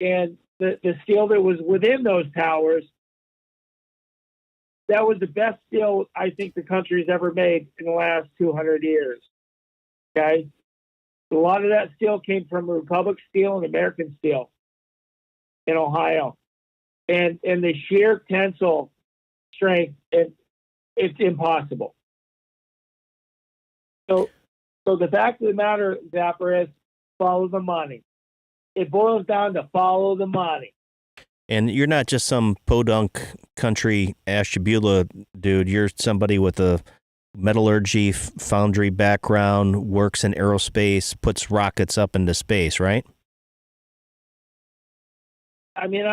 And the steel that was within those towers, that was the best steel I think the country's ever made in the last 200 years. Okay? A lot of that steel came from Republic Steel and American Steel in Ohio. And the sheer tensile strength, it's impossible. So the fact of the matter, Zapper, is follow the money. It boils down to follow the money. And you're not just some podunk country Ashtabula dude. You're somebody with a metallurgy foundry background, works in aerospace, puts rockets up into space, right? I mean,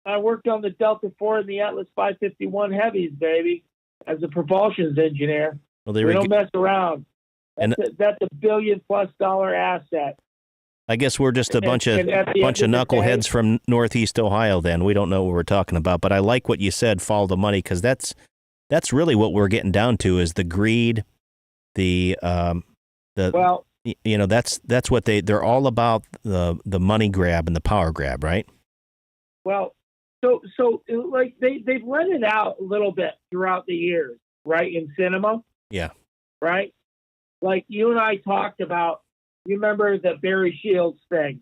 I worked on the Delta IV and the Atlas 551 heavies, baby, as a propulsions engineer. Well, we don't mess around. That's $1 billion+ asset. I guess we're just a bunch of knuckleheads from Northeast Ohio. Then we don't know what we're talking about. But I like what you said. Follow the money, because that's really what we're getting down to is the greed, that's what they're all about, the money grab and the power grab, right? Well, so like they've let it out a little bit throughout the years, right? In cinema, yeah, right. Like you and I talked about. You remember the Barry Shields thing?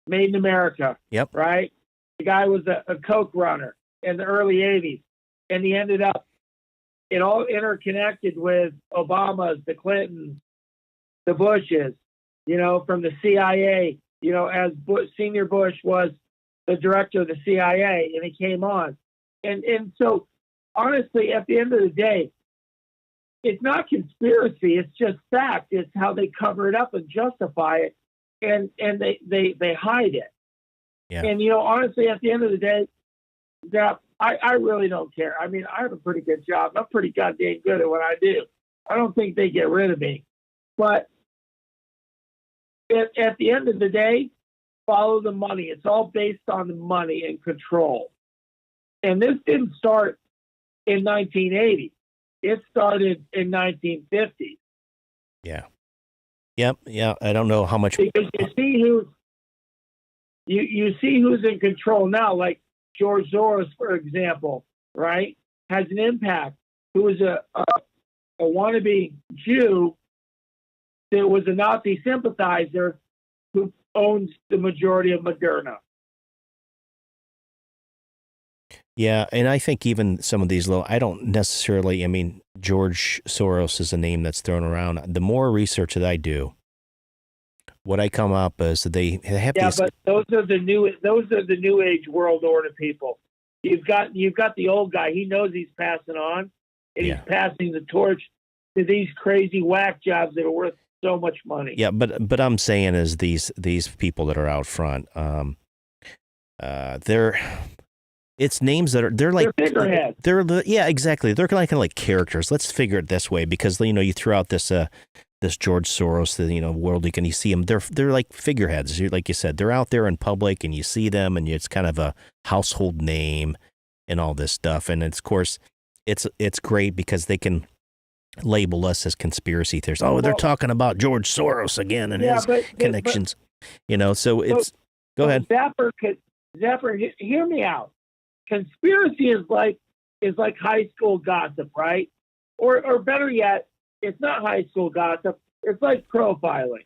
Made in America. Yep. Right? The guy was a coke runner in the early 80s. And he ended up, it all interconnected with Obama's, the Clintons, the Bushes, from the CIA, as Senior Bush was the director of the CIA, and he came on. And so, honestly, at the end of the day, it's not conspiracy. It's just fact. It's how they cover it up and justify it, and they hide it. Yeah. And honestly, at the end of the day, I really don't care. I mean, I have a pretty good job. I'm pretty goddamn good at what I do. I don't think they get rid of me. But at the end of the day, follow the money. It's all based on the money and control. And this didn't start in 1980. It started in 1950. Yeah. Yep. Yeah. I don't know how much. Because you see who's in control now, like George Soros, for example, right, has an impact. Who is a wannabe Jew that was a Nazi sympathizer who owns the majority of Moderna. Yeah, and I think even some of these I don't necessarily, George Soros is a name that's thrown around. The more research that I do, what I come up is that they have these. Yeah, but those are the new age world order people. You've got the old guy. He knows he's passing on, and Yeah. he's passing the torch to these crazy whack jobs that are worth so much money. Yeah, but I'm saying is these people that are out front, it's names that they're like They're figureheads. Yeah, exactly. They're kind of like characters. Let's figure it this way, because you threw out this George Soros, the world league, and you see them. They're like figureheads. Like you said, they're out there in public, and you see them, and it's kind of a household name and all this stuff. And of course, it's great because they can label us as conspiracy theorists. Oh, they're talking about George Soros again and his connections. So it's go ahead. Zephyr, hear me out. Conspiracy is like high school gossip, right? Or better yet, it's not high school gossip. It's like profiling.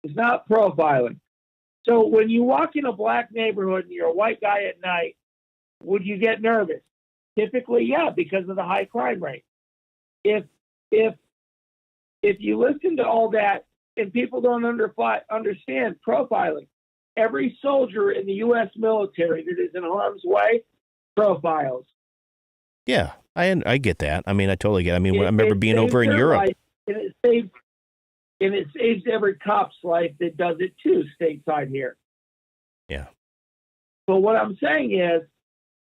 It's not profiling. So when you walk in a black neighborhood and you're a white guy at night, would you get nervous? Typically, yeah, because of the high crime rate. If you listen to all that and people don't understand profiling, every soldier in the U.S. military that is in harm's way profiles. Yeah, I get that. I mean, I totally get it. I mean, I remember being over in Europe. Life, and it saves every cop's life that does it too, stateside here. Yeah. But what I'm saying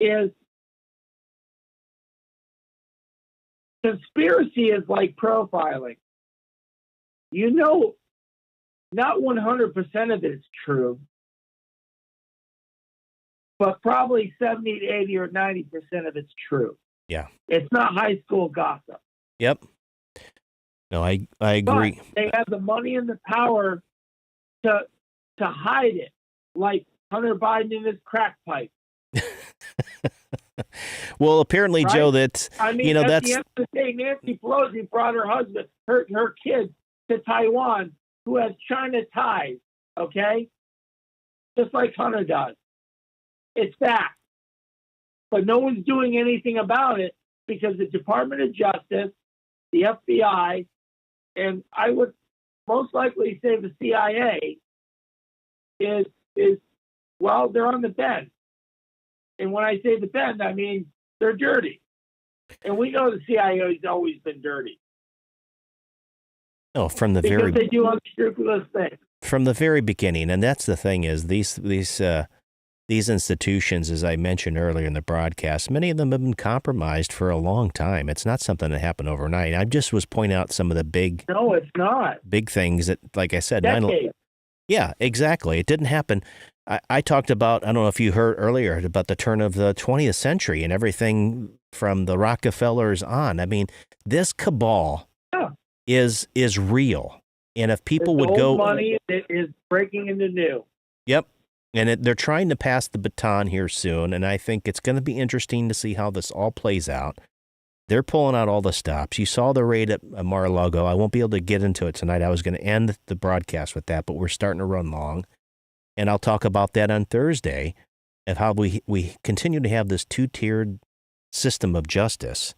is conspiracy is like profiling. Not 100% of it is true, but probably 70 to 80 or 90% of it's true. Yeah. It's not high school gossip. Yep. No, I agree. But they have the money and the power to hide it, like Hunter Biden in his crack pipe. Well, apparently, right? Joe, that at that's the end of the day, Nancy Pelosi brought her husband, her kids to Taiwan, who has China ties. Okay, just like Hunter does. It's fact, but no one's doing anything about it because the Department of Justice, the FBI, and I would most likely say the CIA is well, they're on the bend. And when I say the bend, I mean they're dirty. And we know the CIA has always been dirty. No, from the because they do unscrupulous things. From the very beginning, and that's the thing is these institutions, as I mentioned earlier in the broadcast, many of them have been compromised for a long time. It's not something that happened overnight. I just was pointing out some of the big No, it's not. Big things that, like I said, Decades. Yeah, exactly. It didn't happen. I talked about, I don't know if you heard earlier, about the turn of the 20th century and everything from the Rockefellers on. I mean, this cabal is real. And if people would go... money that is breaking into new. Yep. And they're trying to pass the baton here soon. And I think it's going to be interesting to see how this all plays out. They're pulling out all the stops. You saw the raid at Mar-a-Lago. I won't be able to get into it tonight. I was going to end the broadcast with that, but we're starting to run long. And I'll talk about that on Thursday, of how we continue to have this two-tiered system of justice.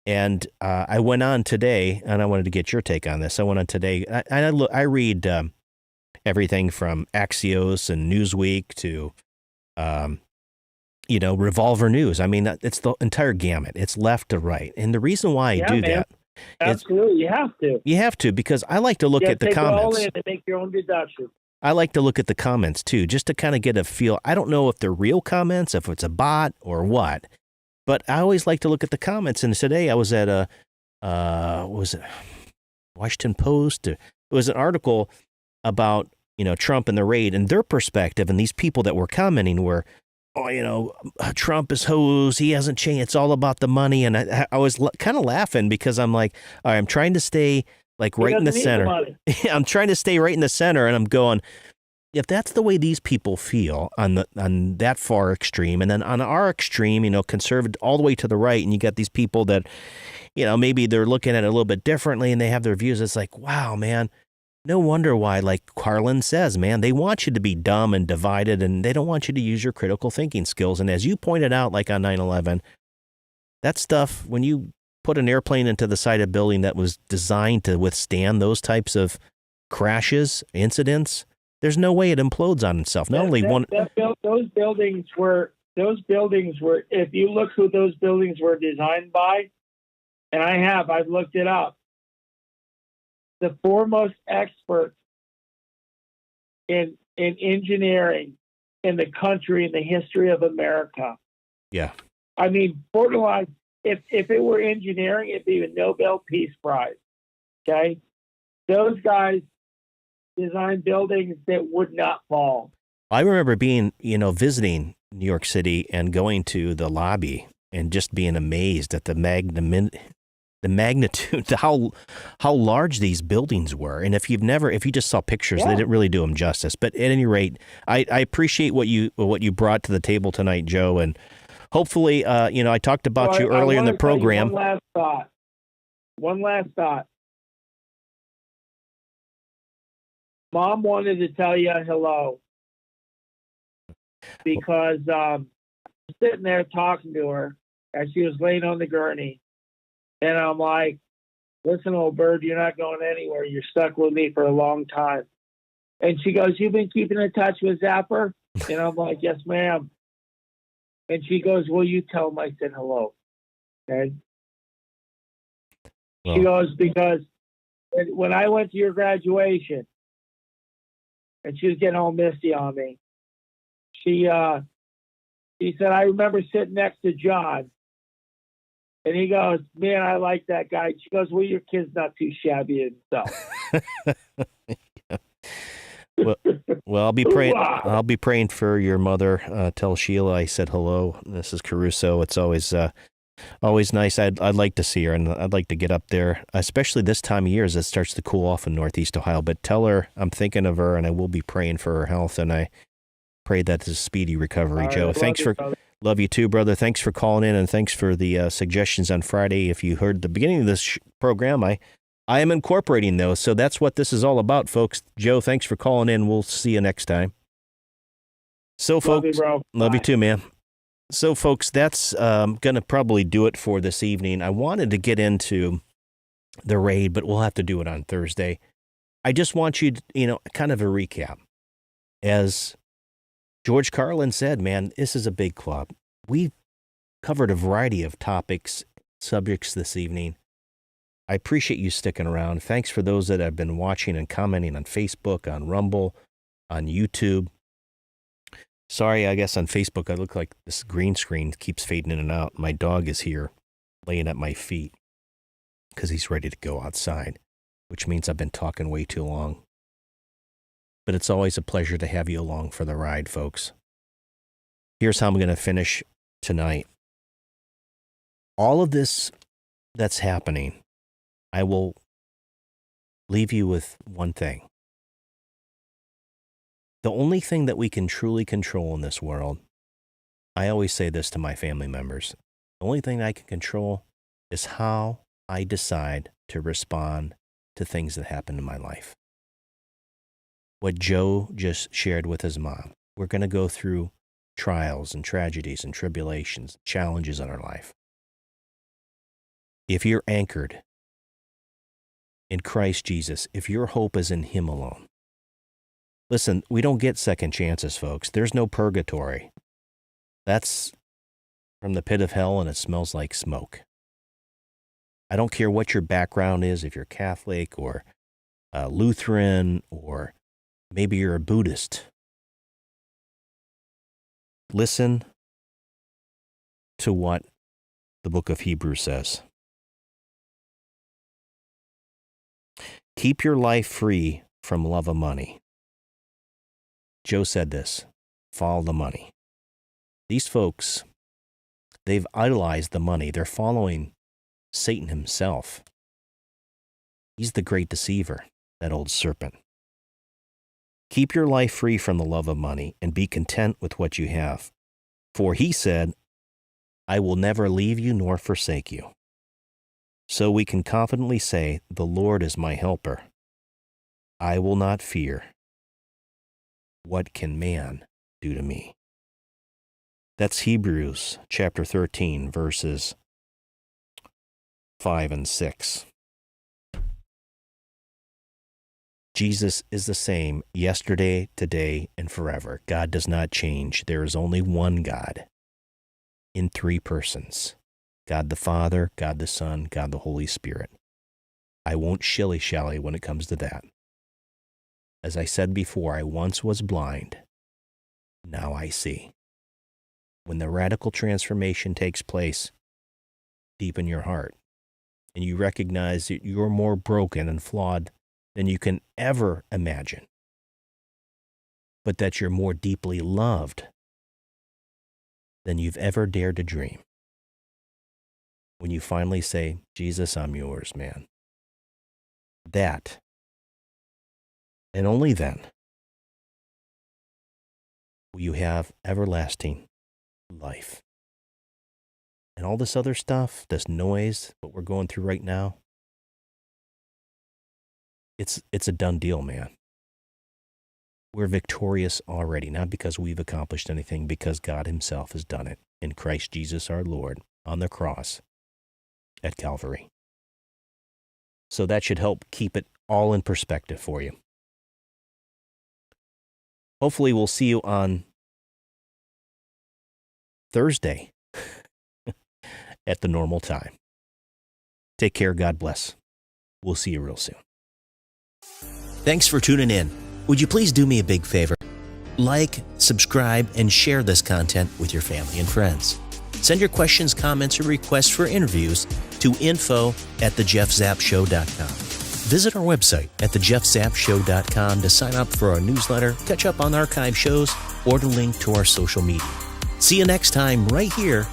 And I went on today, and I wanted to get your take on this. I went on today. I read everything from Axios and Newsweek to, Revolver News. I mean, it's the entire gamut. It's left to right. And the reason why I do that, absolutely, you have to. You have to, because I like to look at the comments. Take it all in and make your own deductions. I like to look at the comments too, just to kind of get a feel. I don't know if they're real comments, if it's a bot or what, but I always like to look at the comments. And today I was at was it Washington Post? It was an article about, Trump and the raid and their perspective. And these people that were commenting were, Trump is hosed. He hasn't changed. It's all about the money. And I was kind of laughing because I'm like, all right, I'm trying to stay like right in the center. I'm trying to stay right in the center, and I'm going, if that's the way these people feel on that far extreme, and then on our extreme, conservative all the way to the right, and you got these people that, maybe they're looking at it a little bit differently, and they have their views. It's like, wow, man, no wonder why, like Carlin says, man, they want you to be dumb and divided, and they don't want you to use your critical thinking skills. And as you pointed out, like on 9/11, that stuff, when you put an airplane into the side of a building that was designed to withstand those types of crashes, incidents, there's no way it implodes on itself. Not only one. Those buildings were those buildings were, if you look who those buildings were designed by, and I've looked it up, the foremost experts in engineering in the country, in the history of America. Yeah. I mean, borderline, if it were engineering, it'd be a Nobel Peace Prize. Okay? Those guys designed buildings that would not fall. I remember being, visiting New York City and going to the lobby and just being amazed at the magnitude, how large these buildings were. And if you just saw pictures, they didn't really do them justice. But at any rate, I appreciate what you brought to the table tonight, Joe. And hopefully, I talked about you earlier in the program. One last thought. Mom wanted to tell you hello because I'm sitting there talking to her as she was laying on the gurney. And I'm like, listen, old bird, you're not going anywhere. You're stuck with me for a long time. And she goes, you've been keeping in touch with Zapper? And I'm like, yes, ma'am. And she goes, will you tell him I said hello? Okay. Well, she goes, because when I went to your graduation, and she was getting all misty on me, she said, I remember sitting next to John. And he goes, man, I like that guy. She goes, well, your kid's not too shabby himself. well, I'll be praying. I'll be praying for your mother. Tell Sheila I said hello. This is Caruso. It's always nice. I'd like to see her, and I'd like to get up there, especially this time of year as it starts to cool off in Northeast Ohio. But tell her I'm thinking of her, and I will be praying for her health, and I pray that it's a speedy recovery. All Joe, right, thanks for. Love you too, brother. Thanks for calling in, and thanks for the suggestions on Friday. If you heard the beginning of this program, I am incorporating those, so that's what this is all about, folks. Joe, thanks for calling in. We'll see you next time. So, folks, love you, bro. Love you too, man. So, folks, that's going to probably do it for this evening. I wanted to get into the raid, but we'll have to do it on Thursday. I just want you to, kind of a recap. As George Carlin said, man, this is a big club. We covered a variety of topics, subjects this evening. I appreciate you sticking around. Thanks for those that have been watching and commenting on Facebook, on Rumble, on YouTube. Sorry, I guess on Facebook I look like this green screen keeps fading in and out. My dog is here laying at my feet because he's ready to go outside, which means I've been talking way too long. But it's always a pleasure to have you along for the ride, folks. Here's how I'm going to finish tonight. All of this that's happening, I will leave you with one thing. The only thing that we can truly control in this world, I always say this to my family members, the only thing I can control is how I decide to respond to things that happen in my life. What Joe just shared with his mom. We're going to go through trials and tragedies and tribulations, challenges in our life. If you're anchored in Christ Jesus, if your hope is in Him alone, listen, we don't get second chances, folks. There's no purgatory. That's from the pit of hell, and it smells like smoke. I don't care what your background is, if you're Catholic or Lutheran or maybe you're a Buddhist. Listen to what the book of Hebrews says. Keep your life free from love of money. Joe said this, follow the money. These folks, they've idolized the money. They're following Satan himself. He's the great deceiver, that old serpent. Keep your life free from the love of money and be content with what you have. For he said, I will never leave you nor forsake you. So we can confidently say, the Lord is my helper. I will not fear. What can man do to me? That's Hebrews chapter 13, verses 5 and 6. Jesus is the same yesterday, today, and forever. God does not change. There is only one God. in three persons. God the Father, God the Son, God the Holy Spirit. I won't shilly-shally when it comes to that. As I said before, I once was blind. Now I see. When the radical transformation takes place deep in your heart, and you recognize that you're more broken and flawed than you can ever imagine, but that you're more deeply loved than you've ever dared to dream. When you finally say, Jesus, I'm yours, man. That, and only then, will you have everlasting life. And all this other stuff, this noise, what we're going through right now, it's a done deal, man. We're victorious already, not because we've accomplished anything, because God himself has done it in Christ Jesus our Lord on the cross at Calvary. So that should help keep it all in perspective for you. Hopefully we'll see you on Thursday at the normal time. Take care. God bless. We'll see you real soon. Thanks for tuning in. Would you please do me a big favor? Like, subscribe, and share this content with your family and friends. Send your questions, comments, or requests for interviews to info@thejeffzappshow.com. Visit our website at thejeffzappshow.com to sign up for our newsletter, catch up on archive shows, or to link to our social media. See you next time right here